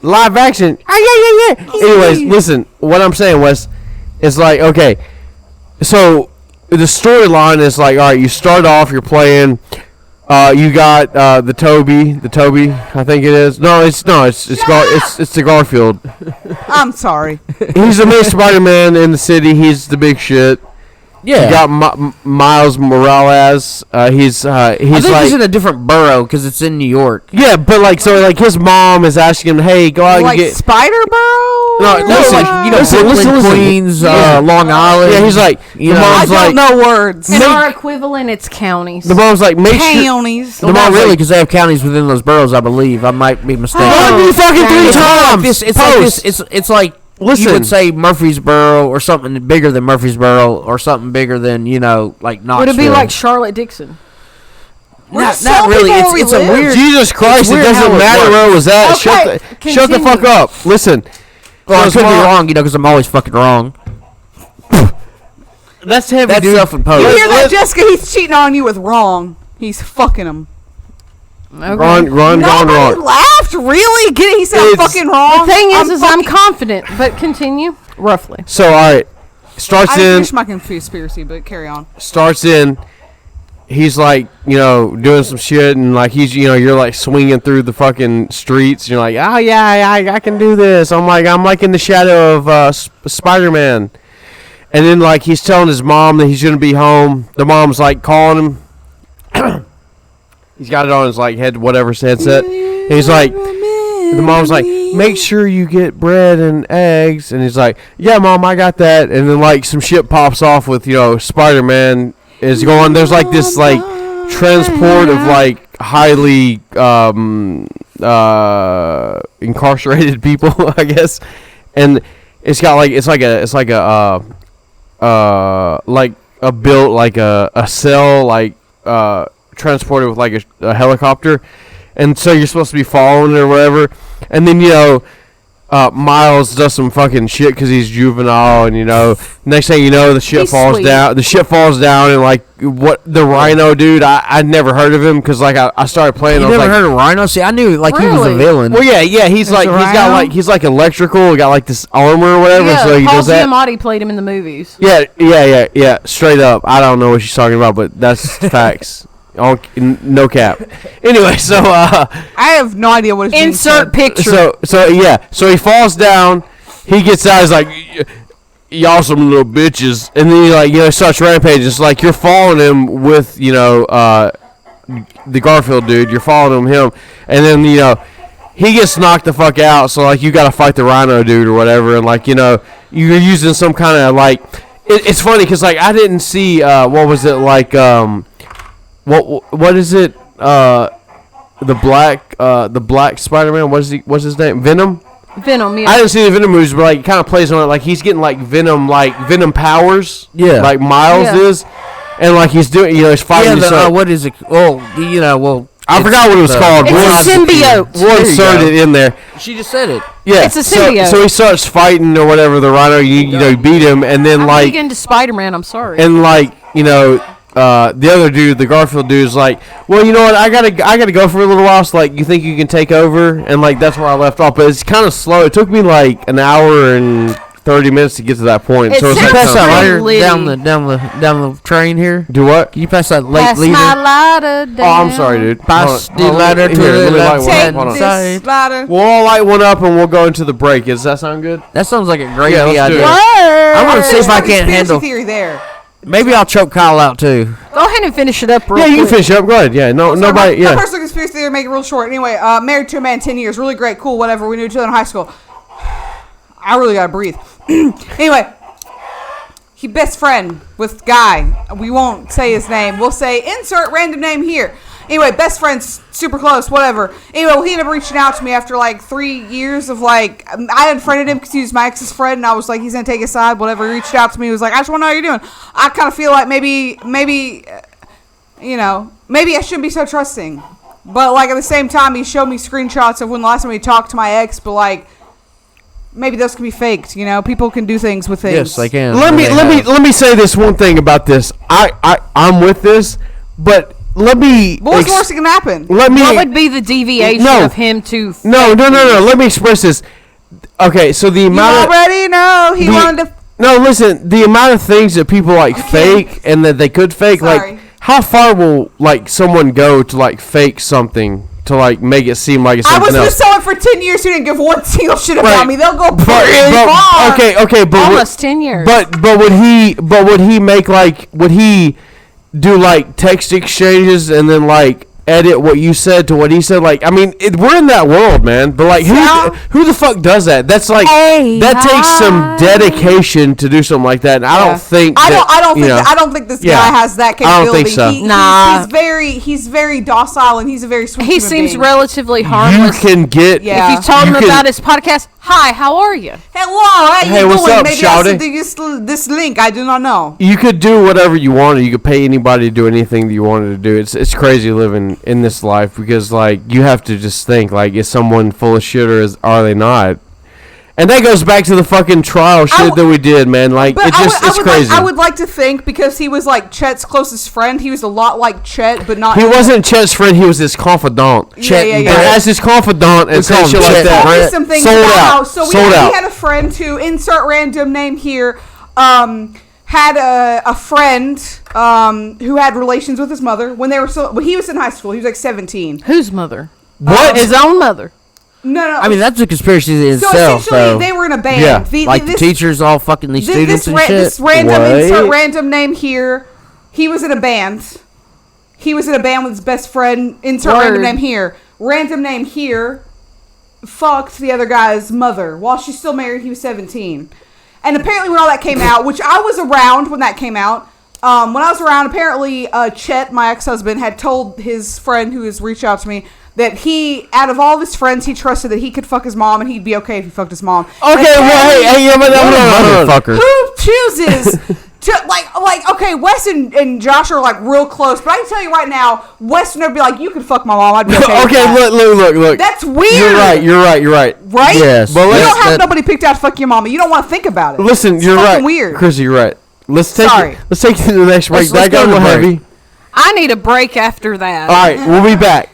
Live action. Yeah. Anyways, listen. What I'm saying was, it's like, okay, so the storyline is like, all right, you start off, you're playing. You got the Toby, I think it is. It's the Garfield. I'm sorry. He's the main Spider-Man in the city. He's the big shit. Yeah. You got Miles Morales. He's I think he's in a different borough because it's in New York. Yeah, but like his mom is asking him, "Hey, go out and get Spider-Borough." No, listen, Brooklyn, Queens, Long Island. Yeah, he's like, you the know, mom's I don't like, know words. In our equivalent, it's counties. the mom's like, make sure. Counties. Well, not really, because they have counties within those boroughs, I believe. I might be mistaken. Fuck you fucking three times. It's like this. It's like Listen. you would say Murfreesboro or something bigger than Murfreesboro or something bigger than, like Knoxville. Would it be like Charlotte Dixon? Not really. It's a weird. Jesus Christ! It weird how doesn't it matter works. where it was at. Okay, Shut the fuck continue. up. Listen. Well, I His could be mom- wrong, because I'm always fucking wrong. That's heavy, That's dude. self-imposed. You hear that, Jessica? He's cheating on you with wrong. He's fucking him. Okay. Gone Nobody wrong. laughed. Really? Get it? He said I'm It's- fucking wrong. The thing is I'm fucking- confident, but continue roughly. So all right, starts I didn't in. finish my conspiracy, but carry on. Starts in. He's like, doing some shit, and like you're like swinging through the fucking streets. And you're like, oh yeah, I can do this. I'm like in the shadow of Spider-Man. And then like he's telling his mom that he's gonna be home. The mom's like calling him. He's got it on his like headset. And he's like, the mom's like, make sure you get bread and eggs. And he's like, yeah, Mom, I got that. And then like some shit pops off with Spider-Man is going. There's like this like transport of like highly incarcerated people, I guess. And it's got like it's like a built like a cell like transported with like a helicopter, and so you're supposed to be following it or whatever, and then Miles does some fucking shit because he's juvenile, and next thing you know, the shit He's falls sweet. down. The shit falls down, and like what the Rhino dude, I'd never heard of him because like I started playing. You I was never like, heard of Rhino? See, I knew like he was a Really? villain. well, yeah, he's like he's like electrical. He got like this armor or whatever, Yeah, so he Paul does that. Giamatti played him in the movies. Yeah. Straight up, I don't know what she's talking about, but that's facts. No cap. Anyway, so I have no idea what it's being Insert said. picture. so he falls down. He gets out. He's like, y'all some little bitches, and then he starts rampaging. It's like you're following him with the Garfield dude. You're following him, and then he gets knocked the fuck out. So like you got to fight the Rhino dude or whatever, and like you're using some kind of like. It's funny because like I didn't see what was it like what is it the black Spider-Man, what's his name, Venom? Venom, yeah. I didn't see the Venom movies, but like kind of plays on it like he's getting like Venom powers, like Miles Yeah. is, and like he's doing he's fighting. What is it? Well, I forgot what it was called. It's a symbiote. We'll insert it in there. She just said it. Yeah, It's a symbiote. So he starts fighting or whatever. The Rhino, you beat him, and then I'm like big into Spider-Man, I'm sorry. and like the other dude, the Garfield dude, is like, well, you know what? I gotta go for a little while. So like, you think you can take over? And like, that's where I left off. But it's kind of slow. It took me like an hour and 30 minutes to get to that point. It So it's sounds like Pass that pretty lighter litty. down the train here. do what? Can you pass that late Pass leader? my lighter down. Oh, I'm sorry, dude. Pass Hold on. the Hold on. ladder to Here, the let me light left one up. Take Hold on. this ladder. We'll all light one up and we'll go into the break. Does that sound good? That sounds like a great Yeah, let's do idea. it. I want to see if I Conspiracy can't handle. theory there. Maybe I'll choke Kyle out too. Go ahead and finish it up real Yeah, you can quick. finish up. Go ahead. Yeah, nobody. My Yeah. personal conspiracy theory, make it real short. Anyway, married to a man 10 years, really great, cool, whatever. We knew each other in high school. I really gotta breathe. Anyway, he best friend with guy. We won't say his name. We'll say insert random name here. Anyway, best friends, super close, whatever. Anyway, well, he ended up reaching out to me after like 3 years of like, I unfriended him because he was my ex's friend, and I was like, he's gonna take his side, whatever. He reached out to me, he was like, I just want to know how you're doing. I kind of feel like maybe maybe I shouldn't be so trusting. But like at the same time, he showed me screenshots of when the last time he talked to my ex, but like maybe those can be faked. People can do things with things. Yes, they can. Let me say this one thing about this. I'm with this, but let me. What's the worst that can happen? Let me. What would be the deviation of him to? No. Let me express this. Okay, so the amount. You already know he wanted to. No, listen. The amount of things that people like fake and that they could fake, Sorry. like how far will like someone go to like fake something to like make it seem like it's something else? I was with someone for 10 years who didn't give one single shit about me. They'll go pretty far. Okay, but almost 10 years. But would he make like would he do like text exchanges and then like edit what you said to what he said? Like, I mean, we're in that world, man. But like, who the fuck does that? That's like that takes some dedication to do something like that. And I don't think. I don't think this guy has that capability. I don't think so. Nah. He's very docile and he's a very sweet. He human seems being. relatively harmless. You can get. Yeah. If you told him about his podcast, hi, how are you? Hello, how Hey, you what's doing? up, Maybe I'll shawty? send you this link. I do not know. You could do whatever you wanted. You could pay anybody to do anything that you wanted to do. It's crazy living in this life because like you have to just think like, is someone full of shit or are they not? And that goes back to the fucking trial shit that we did, man. Like it's crazy. I would like to think because he was like Chet's closest friend. He was a lot like Chet, but not. He wasn't Chet's friend. He was his confidant. Yeah. And as his confidant and call him shit like Chet. that. Told me some things Sold about out. how. So we had a friend who, insert random name here, had a friend who had relations with his mother when he was in high school. He was like 17. Whose mother? What? His own mother. No. I mean, that's a conspiracy in So itself. essentially, they were in a band. Yeah. The teachers all fucking these students and shit. This random What? insert random name here. He was in a band. He was in a band with his best friend. Insert random name here. Random name here. Fucked the other guy's mother while she's still married. He was 17. And apparently when all that came out, which I was around when that came out, when I was around, apparently Chet, my ex-husband, had told his friend who has reached out to me that he, out of all of his friends, he trusted that he could fuck his mom and he'd be okay if he fucked his mom. Okay, well, hey, motherfucker. Who chooses to, like, okay, Wes and Josh are, like, real close, but I can tell you right now, Wes would never be like, you could fuck my mom, I'd be okay with that. Look. That's weird. You're right. Right? Yes. But You let's- don't have nobody picked out to fuck your mama. You don't want to think about it. Listen, It's you're fucking right. weird. Chrissy, you're right. Let's take it to the next break. Let's That got a go to little break. heavy. I need a break after that. All right, we'll be back.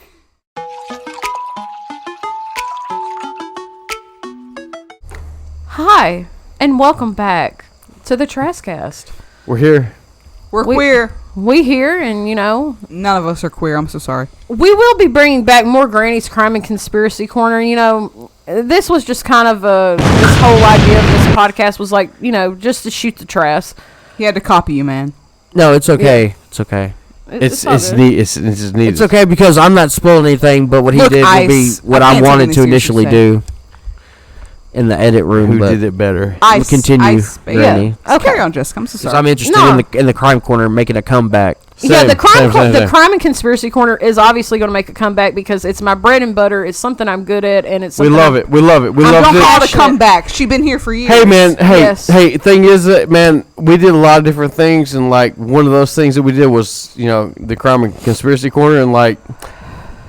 Hi, and welcome back to the TRASSCAST. We're here. We're queer. We here, and None of us are queer. I'm so sorry. we will be bringing back more Granny's Crime and Conspiracy Corner. This was just kind of this whole idea of this podcast was like, just to shoot the Trass. He had to copy you, man. No, it's okay. Yeah. It's okay. It's all good. neat. It's neat. It's okay because I'm not spoiling anything, but what he Look, did will be Ice, what I I can't wanted take to anything seriously initially do in the edit room. Who but did it better? we'll Ice. continue, Ice, baby. Granny. Yeah. Okay. Carry on, Jessica. I'm so Because sorry. I'm interested No. in the crime corner making a comeback. Yeah, the Same. crime and conspiracy corner is obviously going to make a comeback because it's my bread and butter. It's something I'm good at, and it's We something love it. We love it. We I'm love gonna call this. it a comeback. She been here for years. Hey man, Yes. thing is that man, we did a lot of different things, and like one of those things that we did was the crime and conspiracy corner, and like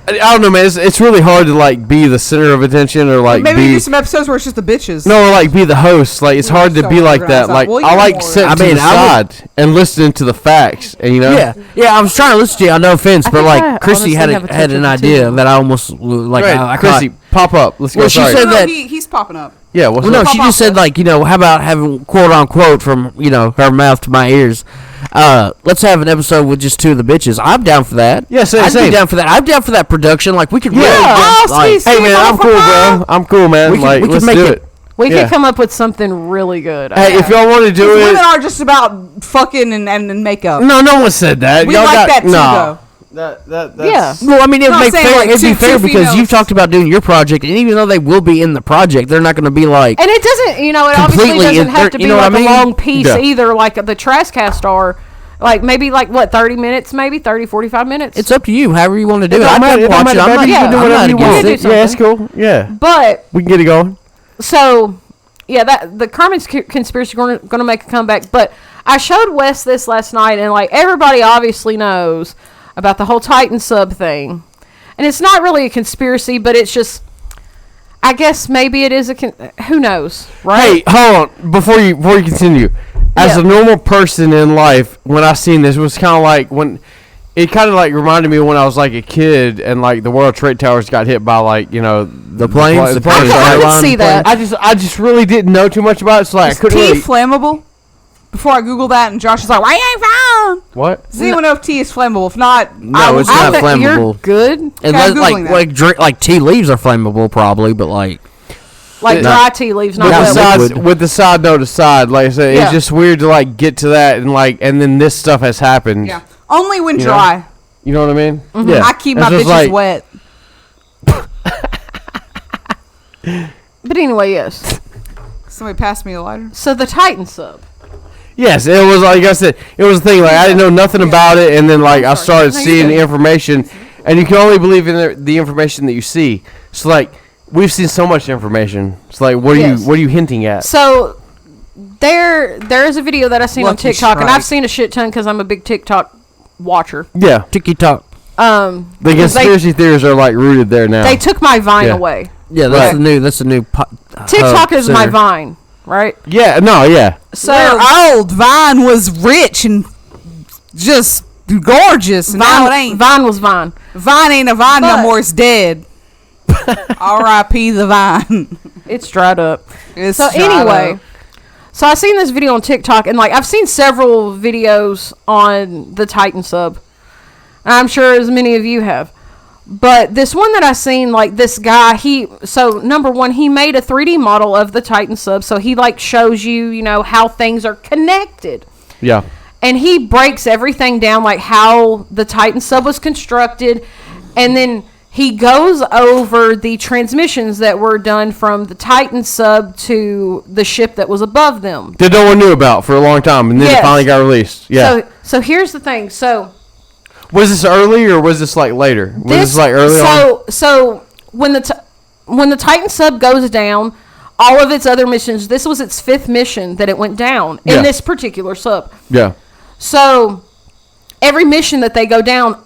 I don't know, man, it's really hard to like be the center of attention or like Maybe we be do some episodes where it's just the bitches. no, or like be the host. Like it's hard to so be like that. organized. Like Well, I you're like more- sitting I to mean, the I side and listening to the facts, and Yeah, I was trying to listen to you. No offense, I but think I like Chrissy had honestly have a had touch an of it, idea too. that I almost like. Right, I Chrissy, pop up. Let's go. Well, she Sorry. said No, that- he's popping up. Yeah, what's Well, no, up? she just said like how about having quote unquote from her mouth to my ears. Let's have an episode with just two of the bitches. I'm down for that. Yeah, same. I'd be down for that. I'm down for that production. Like we could Yeah. really Oh, get, like, Steve, Hey man, I'm cool, bro. I'm cool, man. We could- like we could let's make do it. it. We Yeah. could come up with something really good. Hey, if y'all want to do Women it, are just about fucking and makeup. no one said that. We Y'all like got, that too, no. though. That's, Yeah. Well, I mean, No, I'm saying, like, it'd be two fair because females. you've talked about doing your project, and even though they will be in the project, they're not going to be like. And it doesn't, it obviously Completely doesn't have in- to you be know like what I mean? a long piece Yeah. either, like the TRASSCAST are. Like, maybe, 30 minutes, maybe? 30, 45 minutes? It's up to you, however you want to do It it. don't I matter. can It don't watch it. matter, I'm not, baby. You can do I'm whatever not you against want. it. do Yeah, it's something. cool. Yeah, But, we can get it going. so, yeah, the Carmen's Conspiracy going to make a comeback. But I showed Wes this last night, and, everybody obviously knows about the whole Titan sub thing. And it's not really a conspiracy, but it's just, I guess maybe it is who knows, right? Hey, hold on. Before you continue, as Yeah. a normal person in life, when I seen this, it was kind of like when it kind of like reminded me of when I was like a kid and like the World Trade Towers got hit by like the planes. The planes. I can see that. I just really didn't know too much about it, so like Is I couldn't tea really. flammable? Before I Google that, and Josh is like, "Why you ain't found?" What? Does anyone know if tea is flammable? If not, No, it's not think you're flammable. good. And I'm that's Googling like drink like tea leaves are flammable probably, but like Like dry tea leaves, not With the, wet. liquid. sides, with the side note aside, like I said, Yeah. it's just weird to like get to that and then this stuff has happened. yeah, only when You know? dry. You know what I mean? Mm-hmm. Yeah. I keep It's my just bitches like- wet. But anyway, yes. Somebody pass me a lighter. So the Titan sub. Yes, it was like I said, it was a thing. Like I didn't know nothing about it, and then like I started No, you're seeing good. the information, and you can only believe in the information that you see. So like we've seen so much information. It's like what Yes. are you hinting at? So there is a video that I seen on Lucky TikTok, and strike. I've seen a shit ton because I'm a big TikTok watcher. Yeah, ticky tock. the 'cause conspiracy theories are like rooted there now. they took my Vine Yeah. away. Yeah, that's Right. the new. That's the new. TikTok is my center. Vine, right? Yeah, no, yeah. So We're old. Vine was rich and just gorgeous. And now it ain't. Vine was Vine. Vine ain't a vine no But- more. It's dead. R.I.P. the vine. It's dried up. It's So dried anyway, up. so I seen this video on TikTok, and like I've seen several videos on the Titan sub. I'm sure as many of you have. But this one that I seen, like this guy, so number one, he made a 3D model of the Titan sub, so he like shows you, how things are connected. Yeah. And he breaks everything down, like how the Titan sub was constructed, and then he goes over the transmissions that were done from the Titan sub to the ship that was above them. That no one knew about for a long time, and then Yes. it finally got released. Yeah. So here's the thing. So Was this early or was this like later? Was this like early on? So when the Titan sub goes down, all of its other missions. This was its 5th mission that it went down in Yeah. this particular sub. Yeah. So every mission that they go down,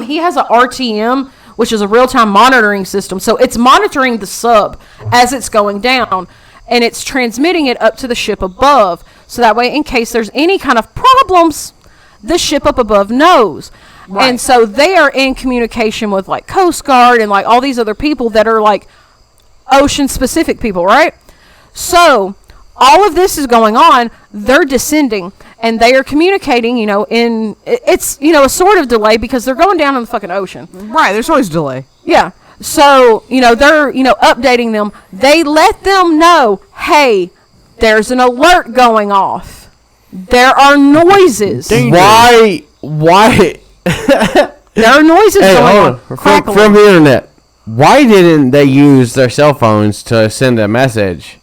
he has a RTM, which is a real-time monitoring system. So it's monitoring the sub as it's going down, and it's transmitting it up to the ship above. So that way, in case there's any kind of problems, the ship up above knows. Right. And so they are in communication with like Coast Guard and like all these other people that are like ocean-specific people, right? So all of this is going on. They're descending, and they are communicating, it's, a sort of delay because they're going down in the fucking ocean. Right, there's always delay. Yeah. So, they're, updating them. They let them know, hey, there's an alert going off. There are noises. Why? There are noises Hey, going hold on. on. From Crackling. the internet. Why didn't they use their cell phones to send a message?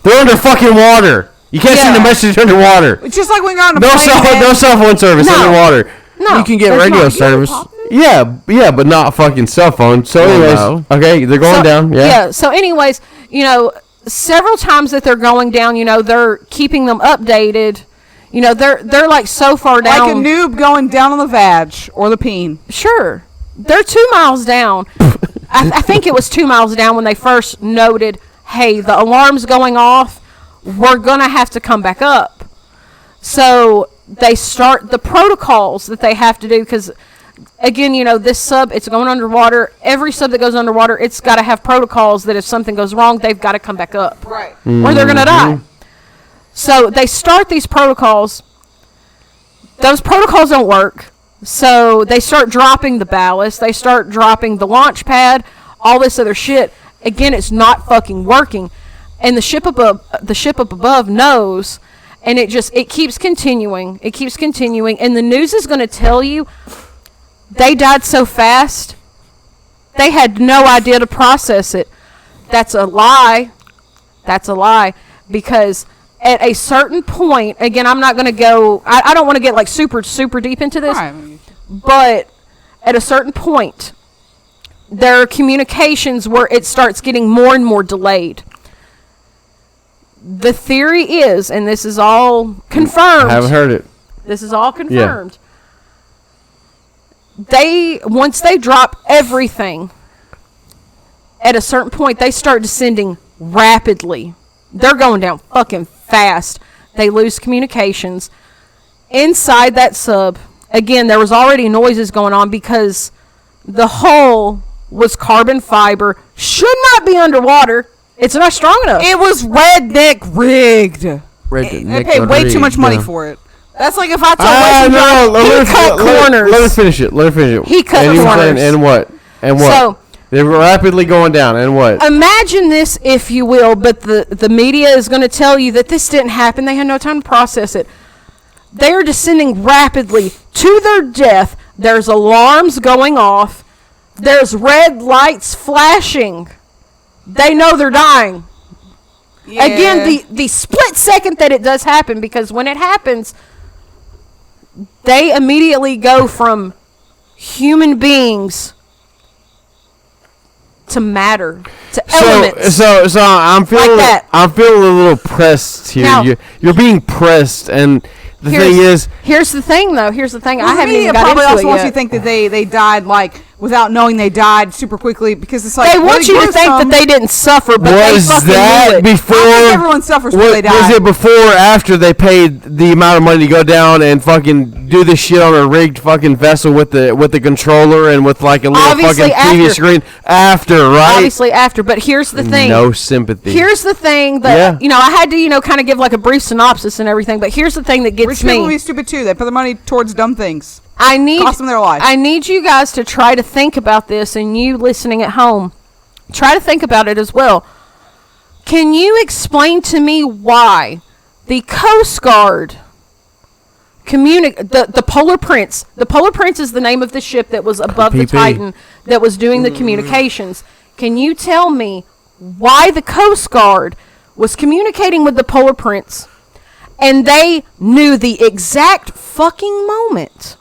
They're under fucking water. You can't send a Yeah. message underwater. It's just like when you're on a No plane. man. cell phone service No. underwater. No, You can get there's radio not. service. Yeah, but not fucking cell phone. So, anyways, no. okay, they're going So- down. Yeah. So, anyways, several times that they're going down, they're keeping them updated. They're like so far down. Like a noob going down on the vag or the peen. Sure. They're 2 miles down. I think it was 2 miles down when they first noted, hey, the alarm's going off. We're going to have to come back up. So they start the protocols that they have to do because, again, this sub, it's going underwater. Every sub that goes underwater, it's got to have protocols that if something goes wrong, they've got to come back up. Right. Or they're going to die. So they start these protocols. Those protocols don't work. So they start dropping the ballast. They start dropping the launch pad, all this other shit. Again, it's not fucking working. And the ship up above knows, and it keeps continuing. It keeps continuing. And the news is going to tell you they died so fast, they had no idea to process it. That's a lie. That's a lie. Because at a certain point, again, I'm not going to go, I don't want to get like super, super deep into this, Right. but at a certain point, there are communications where it starts getting more and more delayed. The theory is, and this is all confirmed. I haven't heard it. This is all confirmed. Once they drop everything, at a certain point, they start descending rapidly. They're going down fucking fast. They lose communications. Inside that sub again, there was already noises going on because the hull was carbon fiber, should not be underwater. It's not strong enough. It was redneck rigged. They paid way too much money for it. That's like if I told he cut corners. Let her finish it. He cut corners. And what? So, they were rapidly going down. And what? Imagine this, if you will, but the media is going to tell you that this didn't happen. They had no time to process it. They are descending rapidly to their death. There's alarms going off. There's red lights flashing. They know they're dying. Yeah. Again, the split second that it does happen, because when it happens, they immediately go from human beings to matter, to elements. So I'm feeling like that. I'm feeling a little pressed here. Now, you're being pressed, and the thing is, here's the thing though. Here's the thing. Well, I haven't even got probably into also it wants yet. you to think that they died like without knowing they died super quickly, because it's like they want you to think that they didn't suffer, but they fucking knew it. Before? I think everyone suffers when they die. Was it before or after they paid the amount of money to go down and fucking do this shit on a rigged fucking vessel with the controller and with like a little Obviously fucking TV screen? After, right? Obviously after, but here's the thing. No sympathy. Here's the thing that I had to kind of give like a brief synopsis and everything, but here's the thing that gets Rich me. people be stupid too. They put their money towards dumb things. Cost them their life. I need you guys to try to think about this, and you listening at home, try to think about it as well. Can you explain to me why the Coast Guard the Polar Prince is the name of the ship that was above the Titan that was doing the communications. Can you tell me why the Coast Guard was communicating with the Polar Prince and they knew the exact fucking moment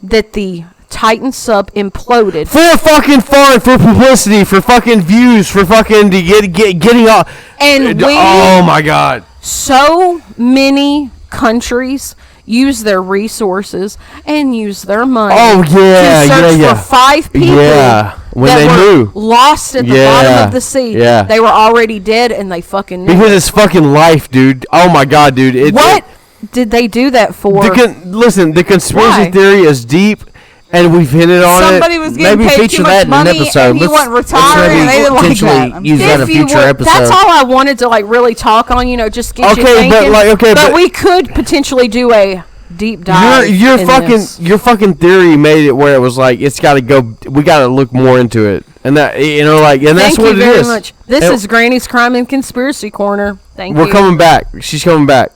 that the Titan sub imploded? For fucking fun, for publicity, for fucking views, for fucking getting off. And oh my god. So many countries use their resources and use their money to search for 5 people when they knew lost at the bottom of the sea. They were already dead and they fucking knew. Because it's fucking life, dude. Oh my god, dude. What did they do that for? Listen, the conspiracy theory is deep, and we've hinted on Somebody it. was getting Maybe paid feature too much that in an money episode. and he went retired and they didn't like that. Use that in a future episode. That's all I wanted to like really talk on. Just get you thinking. But we could potentially do a deep dive. Your fucking theory made it where it was like it's got to go. We got to look more into it, and that and that's what it is. Thank you very much. This is Granny's Crime and Conspiracy Corner. Thank you. We're coming back. She's coming back.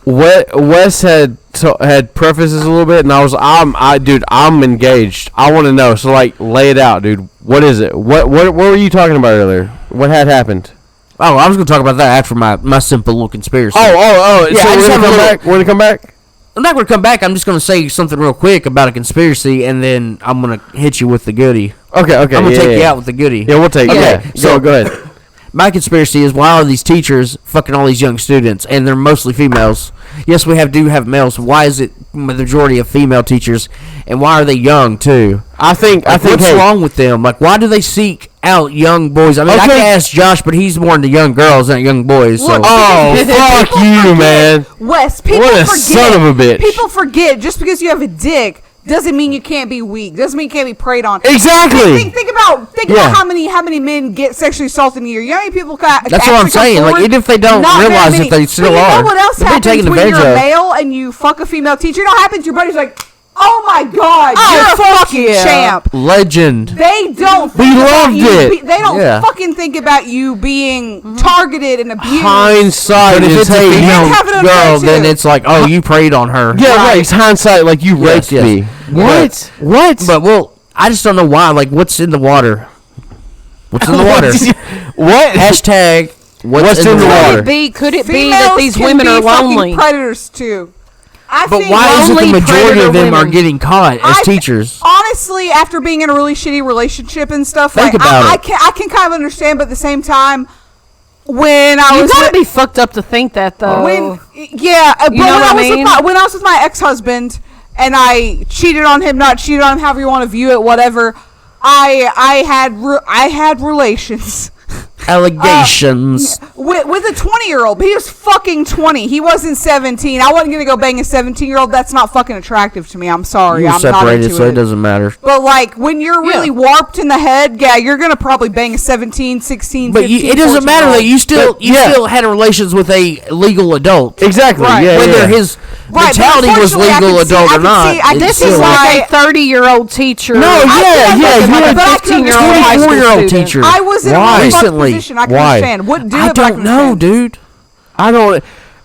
Wes had prefaced this a little bit, and I'm engaged. I want to know. So like, lay it out, dude. What is it? What were you talking about earlier? What had happened? Oh, I was going to talk about that after my simple little conspiracy. Oh. Yeah, so we're gonna come back. We're gonna come back. I'm not going to come back. I'm just going to say something real quick about a conspiracy, and then I'm going to hit you with the goodie. Okay. I'm going to take you out with the goodie. Yeah, we'll take it. Okay, So go ahead. My conspiracy is, why are these teachers fucking all these young students, and they're mostly females? Yes, we do have males. Why is it the majority of female teachers, and why are they young too? I think what's wrong with them? Like, why do they seek out young boys? I mean, I can ask Josh, but he's more into young girls than young boys. So. Fuck you, man. Wes, people what a forget. Son of a bitch. People forget just because you have a dick doesn't mean you can't be weak. Doesn't mean you can't be preyed on. Exactly. Think about how many men get sexually assaulted in a year. You know how many people That's what I'm saying. Like, even if they don't realize that they still are. You know what else happens when you're a male and you fuck a female teacher? You know what happens? Your buddy's like, oh my god, you're a fucking champ. Legend. They don't We loved it. They don't fucking think about you being targeted and abused. Hindsight But if it's a hey, female girl, then it's like, oh, you preyed on her. Yeah, right. It's hindsight, like you raped me. What? But I just don't know why. Like, what's in the water? What's in the water? What? Hashtag what's in the water? Could it be that these women are lonely? Predators too. But why is it the majority of them are getting caught as teachers? Honestly, after being in a really shitty relationship and stuff, I can kind of understand, but at the same time, when I was gotta be fucked up to think that though. When I was with my ex-husband and I cheated on him, not cheated on him, however you want to view it, whatever. I had relations allegations. With a 20-year-old, but he was fucking 20. He wasn't 17. I wasn't gonna go bang a 17-year-old. That's not fucking attractive to me. I'm sorry. You're I'm not separated, into so it. it doesn't matter. But like when you're really warped in the head, yeah, you're gonna probably bang a 17, 16, But 15, it doesn't matter that you still had relations with a legal adult. Exactly. Right. Yeah, Whether his mentality was legal adult or not. This is like a 30-year-old teacher. No, like a 15-year-old high school 24-year-old student. teacher. I was in a really fucked Recently. position. I can Why? understand. Wouldn't do I it, but don't can know, understand. dude. I don't.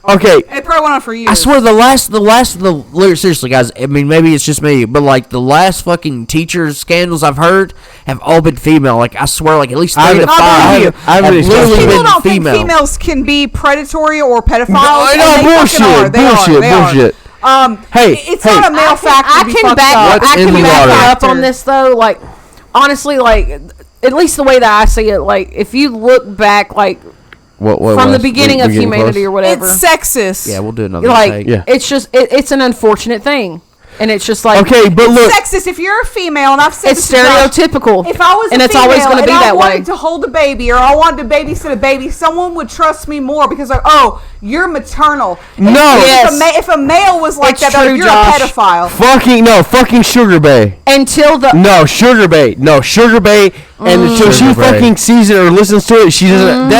Okay. It probably went on for years. I swear seriously guys, I mean maybe it's just me, but like the last fucking teacher scandals I've heard have all been female. Like I swear like at least 3 to 5 have literally People been don't female. think females can be predatory or pedophiles. I know, and they bullshit, fucking are. They bullshit, are. bullshit. It's not a male factor. I to be can fucked back. up. I in can the back water? up on this though. Like honestly, like at least the way that I see it, like if you look back, like What from the was? beginning We of getting humanity close? or whatever, It's sexist. Yeah, we'll do another like take. Yeah. it's just it's an unfortunate thing, and it's just like Okay, but look. Sexist. If you're a female, and I've said it's this to Josh, stereotypical. if I was and a it's female always going to be and that I way. wanted to hold a baby or I wanted to babysit a baby, someone would trust me more because like, oh, you're maternal. No. If a male was like It's that, they're true, like, you're Josh. a pedophile. Fucking Sugar Bay. Until the No, Sugar Bay. And until she Sugar Bay. fucking sees it or listens to it, she doesn't.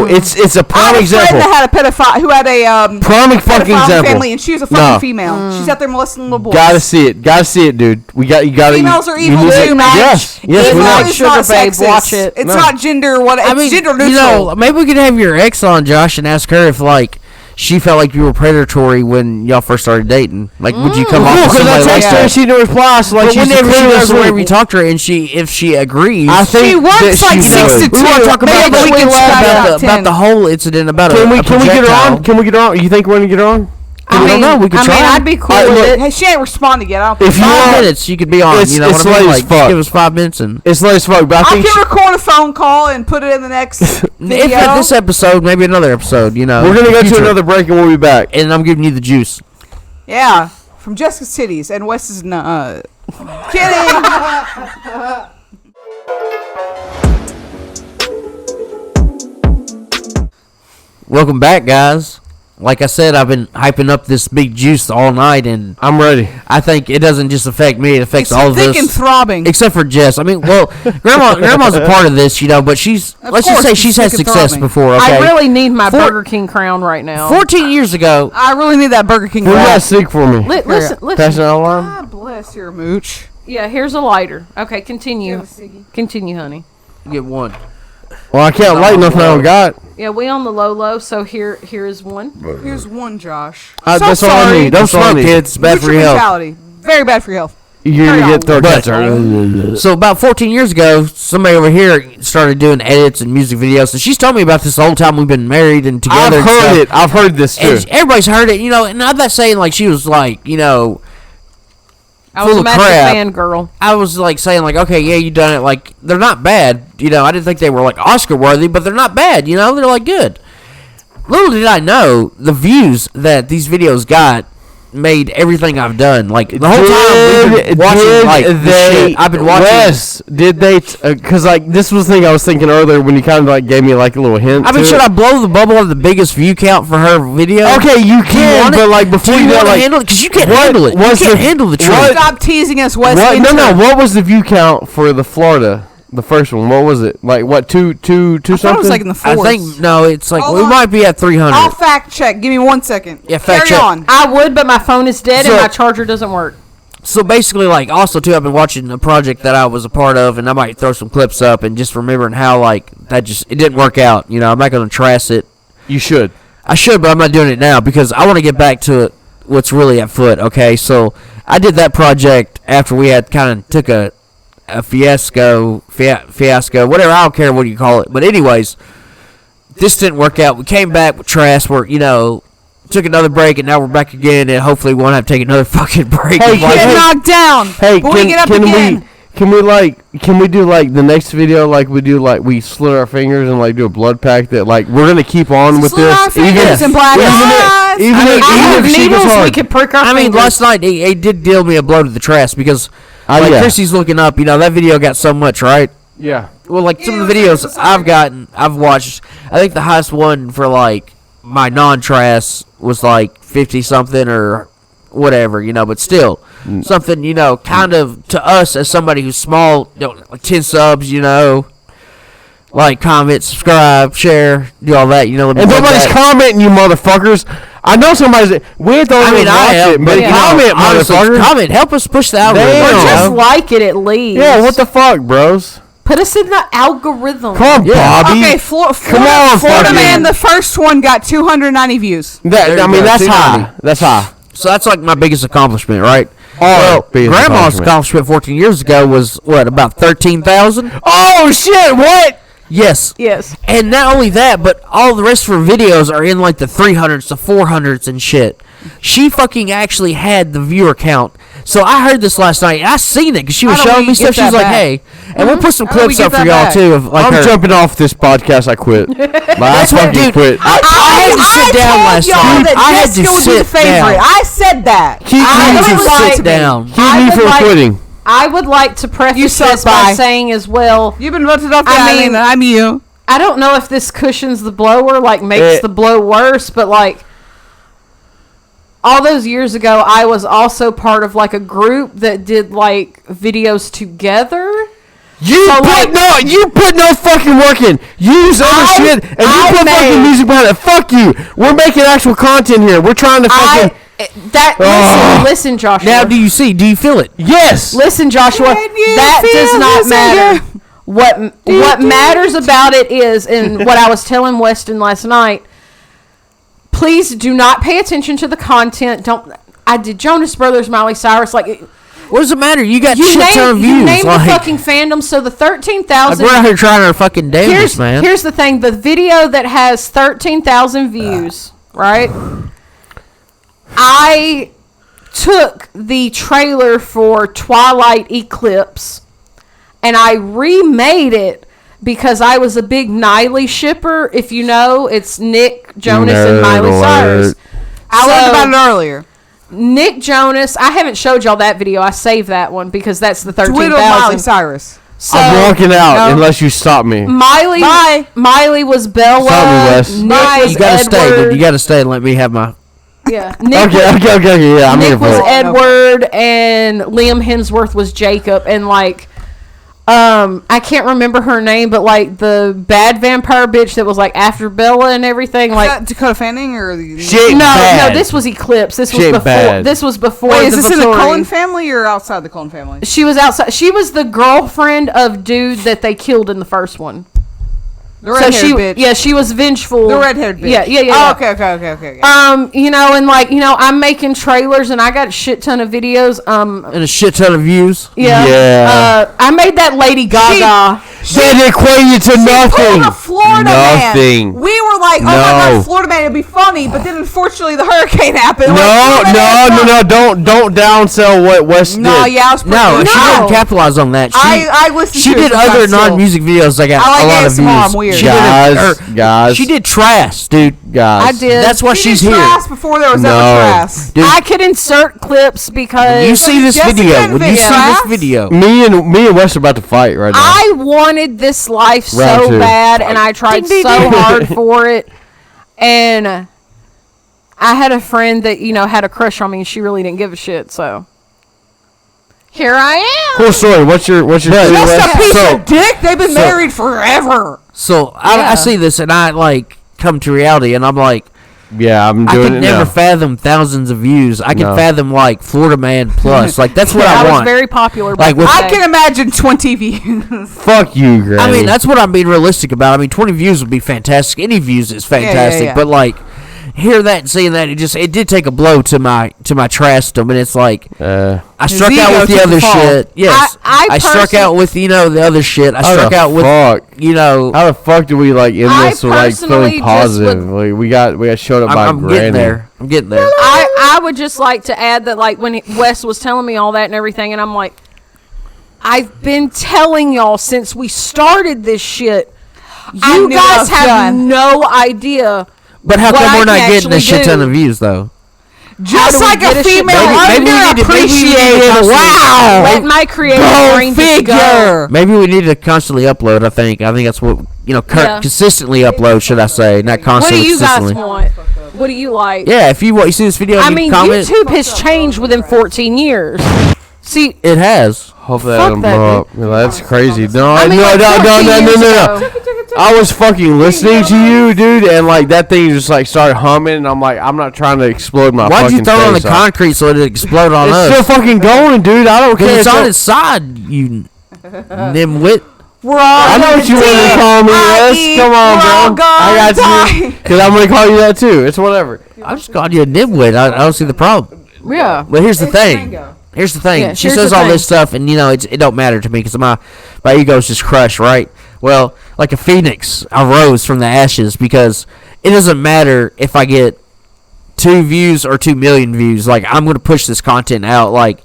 It's a I prime had a example. friend that had a pedophile who had a Prime fucking pedophile example. family, and she was a fucking female. She's out there molesting little boys. Gotta see it, dude. You gotta. Females are you evil need to- too, man. Yes, we Evil know. is Sugar not Babe, sexist. watch it. It's No. not gender. It's gender neutral. You know, maybe we could have your ex on, Josh, and ask her if like she felt like you were predatory when y'all first started dating. Like, would you come off Cool, with because I somebody like text her and that? she didn't reply. So like, But she's whenever she clearly does, whenever you asleep. talk to her, and if she agrees, I think She works that like she 6 would. to we want to talk about Maybe we can about start the whole incident about Can we a get her projectile. on? Can we get her on? You think we're gonna get her on? I don't know. We could try. I'd be cool Alright, with look, it. Hey, she ain't responded yet. I don't If think. you 5 want- minutes, you could be on. It's- You know it's what I mean? late as Like, fuck. give us 5 minutes and. It's late as fuck, but I I think can record a phone call and put it in the next video. If not this episode, maybe another episode. You know, we're gonna in go the to future. another break and we'll be back. And I'm giving you the juice. Yeah, from Jessica's titties and Wes's kidding. Welcome back, guys. Like I said, I've been hyping up this big juice all night, and I'm ready. I think it doesn't just affect me; it affects It's all of thick and us, throbbing. except for Jess. I mean, well, Grandma's a part of this, you know, but let's just course, say it's she's had thick and success throbbing. before. Okay, I really need my For- Burger King crown right now. 14 years ago, I really need that Burger King. Who wrap. got sick for me? Listen. Pass it out alarm. God bless your mooch. Yeah, here's a lighter. Okay, continue. Continue, honey. get one. Well, I can't light nothing I don't got. Yeah, we on the low, so here is one. Here's one, Josh. That's all I need. Don't That's all I smoke, need. kids. It's bad for your health. Mentality. Very bad for your health. You're Carry gonna on. get throat But- cancer. So about 14 years ago, somebody over here started doing edits and music videos, and she's told me about this the whole time we've been married and together. I've and heard stuff. it. I've heard this too. And everybody's heard it, you know. And I'm not saying like she was like, you know, I was Full a of massive crap. fangirl. I was like saying like, okay, yeah, you done it. Like they're not bad, you know. I didn't think they were like Oscar worthy, but they're not bad, you know. They're like good. Little did I know the views that these videos got made everything I've done. Like the whole time we've been watching like this shit. I've been watching. Wes, did they? Because like this was the thing I was thinking earlier when you kind of like gave me like a little hint. I mean, to should it. I blow the bubble of the biggest view count for her video? Okay, you can, want it? but like before Do you you want got to like handle it? Because you can't what handle it. You was can't the- handle the truth. what- Stop teasing us, Wes. what? No, Winter. what was the view count for the Florida? The first one, what was it? Like what? Two I thought it something? was like in the I fours. think no, it's like Hold we on. might be at 300. I'll fact check. Give me 1 second. Yeah, fact Carry check. on. I would, but my phone is dead and So- my charger doesn't work. So basically, like, also too, I've been watching a project that I was a part of, and I might throw some clips up, and just remembering how like that it didn't work out. You know, I'm not gonna trass it. You should. I should, but I'm not doing it now because I want to get back to what's really at foot. Okay, so I did that project after we had kind of took a fiasco, whatever. I don't care what you call it, but anyways, this didn't work out. We came back with Trass, where you know. Took another break, and now we're back again, and hopefully we won't have to take another fucking break. Hey, Like, Get hey, knocked down. Hey, but we get up again. can we do like the next video like we do like we slit our fingers and like do a blood pack that like we're gonna keep on with Slit our this fingers and black eyes. even I have if she gets needles, we hard. could prick our I mean, fingers. last night he did deal me a blow to the Trass because like yeah. Chrissy's looking up. You know that video got so much right. Yeah. well, like some of the videos I've watched. I think the highest one for like my non-Trass was like 50 something or whatever, you know. But still, something, you know, kind of to us as somebody who's small, you know, like 10 subs, you know. Like, comment, subscribe, share, do all that, you know. And nobody's commenting, you motherfuckers. I know somebody's. We don't even watch it, but comment, motherfuckers. Comment, help us push the algorithm. Or just like it at least. Yeah, what the fuck, bros? Put us in the algorithm. Come on, Bobby. Okay, Florida Man, the first one got 290 views. That's high. That's high. So that's like my biggest accomplishment, right? Grandma's accomplishment 14 years ago was, what, about 13,000? Oh, shit, what? Yes. And not only that, but all the rest of her videos are in like the 300s, the 400s and shit. She fucking actually had the viewer count. So I heard this last night. I seen it because she was showing me stuff. She was like, "Hey," and we'll put some clips up for y'all too. Of like, I'm jumping off this podcast. I quit. I fucking quit. I had to sit down last night. I had to sit down. I said that. I had to sit down. Keep me from quitting. I would like to preface this by saying as well. You've been voted off the island. I'm you. I don't know if this cushions the blower, like makes the blow worse, but like all those years ago, I was also part of like a group that did like videos together. You put no fucking work in. You use other shit and you put fucking music behind it. Fuck you. We're making actual content here. We're trying to fucking. Listen, Joshua. Now, do you feel it? Yes. Listen, Joshua. That does not matter. What matters about it is, and what I was telling Weston last night. Please do not pay attention to the content. I did Jonas Brothers, Miley Cyrus. Like, what does it matter? You got shit ton of views. You named the fucking fandom. So the 13,000. We're out here trying our fucking damnedest, man. Here's the thing: the video that has 13,000 views, right? I took the trailer for Twilight Eclipse and I remade it because I was a big Niley shipper. If you know, it's Nick Jonas and Miley Cyrus. I learned about it earlier. Nick Jonas, I haven't showed y'all that video. I saved that one because that's the 13,000. Miley Cyrus. So, I'm walking out unless you stop me. Miley was Bella. Stop me, Wes. Nick you gotta stay. You gotta stay and let me have my. Yeah. Okay. Yeah, I'm Nick here for was it. Edward and Liam Hemsworth was Jacob, and like I can't remember her name, but like the bad vampire bitch that was like after Bella and everything, like Dakota Fanning or no, this was Eclipse. This was before. Wait, is the this in the Vittori. Cullen family or outside the Cullen family? She was outside. She was the girlfriend of dude that they killed in the first one. The red-haired bitch. Yeah, she was vengeful. The red-haired bitch. Yeah. Oh, okay. You know, and like, you know, I'm making trailers and I got a shit ton of videos. And a shit ton of views. Yeah. I made that Lady Gaga. That equated to nothing. Pulled a Florida nothing. Man. We were like, oh my god, Florida Man, it'd be funny, but then unfortunately the hurricane happened. No, don't downsell what Wes did. Yeah, I was she didn't capitalize on that. I listened to She did other non-music videos that got a lot of views. I'm weird. Guys. She did Trass, dude. Guys. I did. That's why she's here. Trass before there was ever Trass. Dude. I could insert clips because when you see this video. Me and Wes are about to fight right now. I wanted this life so bad, and I tried so hard for it. And I had a friend that, you know, had a crush on me, and she really didn't give a shit. So here I am. Cool story. What's your Just a piece of dick. They've been married forever. So I see this, and I like come to reality, and I'm like, yeah, I'm doing it. I could never fathom thousands of views. I can fathom like Florida Man plus. Like that's what I want. I was very popular. Like I can imagine 20 views. Fuck you, Granny. I mean, that's what I'm being realistic about. I mean, 20 views would be fantastic. Any views is fantastic. Yeah. But like, hear that and seeing that, it did take a blow to my Trassdom, and it's like I struck out with the other shit. Yes, I struck out with the other shit. I struck out with how the fuck do we like end this with like feeling positive? Like we got showed up by Granny. I'm getting there. I would just like to add that like when Wes was telling me all that and everything, and I'm like, I've been telling y'all since we started this shit. You guys have no idea. But how come we're not getting a shit ton of views, though? Just like a female underappreciated. Wow. Let my creative brain just go. Maybe we need to constantly upload. I think that's what consistently upload. Should I say? Not What constantly. do you guys consistently. want? What do you like? Yeah, if you see this video, I and you mean, comment, YouTube has changed within 14 years. See, it has. Hope that Fuck doesn't that, blow up. Yeah, that's crazy. No, I mean, no, like no, 14 no. years ago. I was fucking listening to you, dude, and like that thing just like started humming, and I'm like, I'm not trying to explode my Why'd fucking you throw it on the face off. concrete so it explode on It's us? still fucking going, dude. I don't care. Because it's on its side, you nimwit. We're all I know what you want to call me, Wes. Come on, bro. I got you. Because I'm going to call you that too. It's whatever. I just called you a nimwit. I don't see the problem. yeah. But here's the thing. Here's the thing. Yeah, she here's says the all thing. this stuff, and it don't matter to me because my ego's just crushed, right? Well, like a phoenix, I rose from the ashes because it doesn't matter if I get 2 views or 2 million views. Like, I'm gonna push this content out. Like,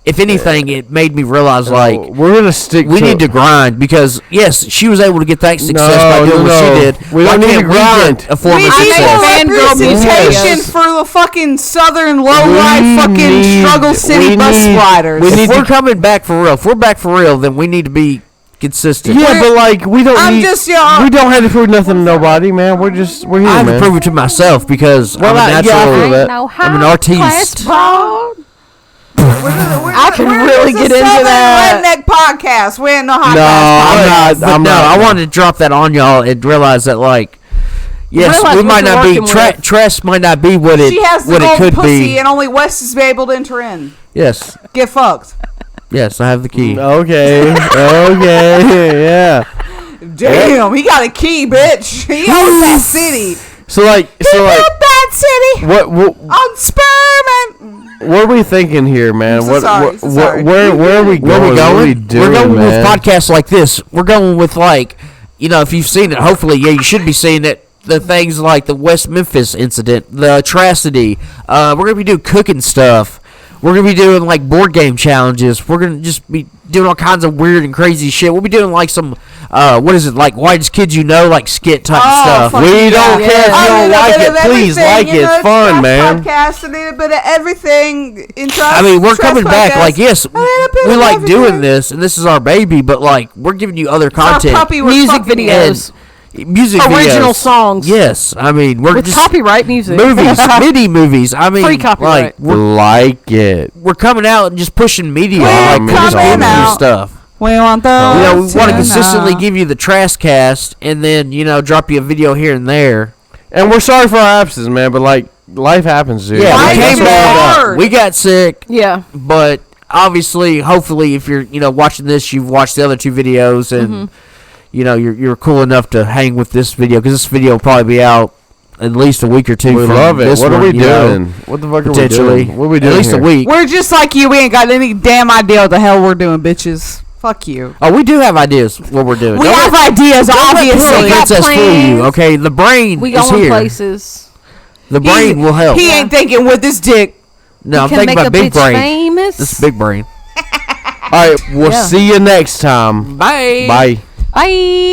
if anything, it made me realize like we're gonna stick. we need to grind because yes, she was able to get that success by doing what she did. We don't Why need can't to we grind. get a form We of need success? Fangirl representation videos. for the fucking southern low-life fucking struggle city bus riders. If we're coming back for real, if we're back for real, then we need to be consistent. Yeah, but like we don't I'm need. just, y'all- We don't have to prove nothing to nobody, man. We're here, I have man. to prove it to myself because Well, I'm a yeah, I natural. feel that. I'm an artiste. I can really get into that. Redneck podcast. We ain't no hot No, class podcast. I'm not. I wanted to drop that on y'all and realize that like, yes, Realize we what might you're not be. working with. Trass might not be what it She has the what it gold could pussy, be. and only Wes is able to enter in. Yes, Get fucked. yes, I have the key. Okay. Okay. Yeah. Damn, he got a key, bitch. He owns that city. So like. He built that city What on sperm. what are we thinking here, man? I'm so What sorry, so sorry. where are we Where going? we What are we going? doing, We're going man? with podcasts like this. We're going with like, if you've seen it, hopefully, yeah, you should be seeing it. The things like the West Memphis incident, the Trassity. We're gonna be doing cooking stuff. We're gonna be doing like board game challenges. We're gonna just be doing all kinds of weird and crazy shit. We'll be doing like some what is it, like Whitest Kids You Know, like skit type stuff. fuck We don't yeah. care if you I don't mean, a like bit it. of Please everything, like it. you know, It's fun, Trash man. Podcast, a little bit of everything in Trash. I mean, we're Trash coming back. podcast. Like, yes, A little bit we of like everything. doing this, and this is our baby. But like, we're giving you other Our content, puppy was Music fucking videos. music Original videos. songs. Yes, I mean we're With just copyright music. movies, mini movies. I mean, Free copyright. like we're Like it. coming out and just pushing media. We're Like we're just coming giving you out. stuff. We want those. We want to tonight. consistently give you the TRASSCAST and then drop you a video here and there. And we're sorry for our absence, man, but like life happens, dude. Yeah, Life we is came back. hard. We got sick, Yeah. but obviously, hopefully, if you're watching this, you've watched the other 2 videos and you're cool enough to hang with this video because this video will probably be out at least a week or 2. We from love it. this What are one, we doing? What the fuck are we Potentially, doing? What are we doing at least here? a week. We're just like you. We ain't got any damn idea what the hell we're doing, bitches. Fuck you. Oh, we do have ideas what we're doing. We Don't have let- ideas, don't let obviously. We got Princess fool plans. you, okay? The brain We is going here. places. The brain will help. He ain't thinking with his dick. No, I'm Can thinking make about a big bitch brain. famous. This is big brain. All right, we'll Yeah. see you next time. Bye. Bye. Bye.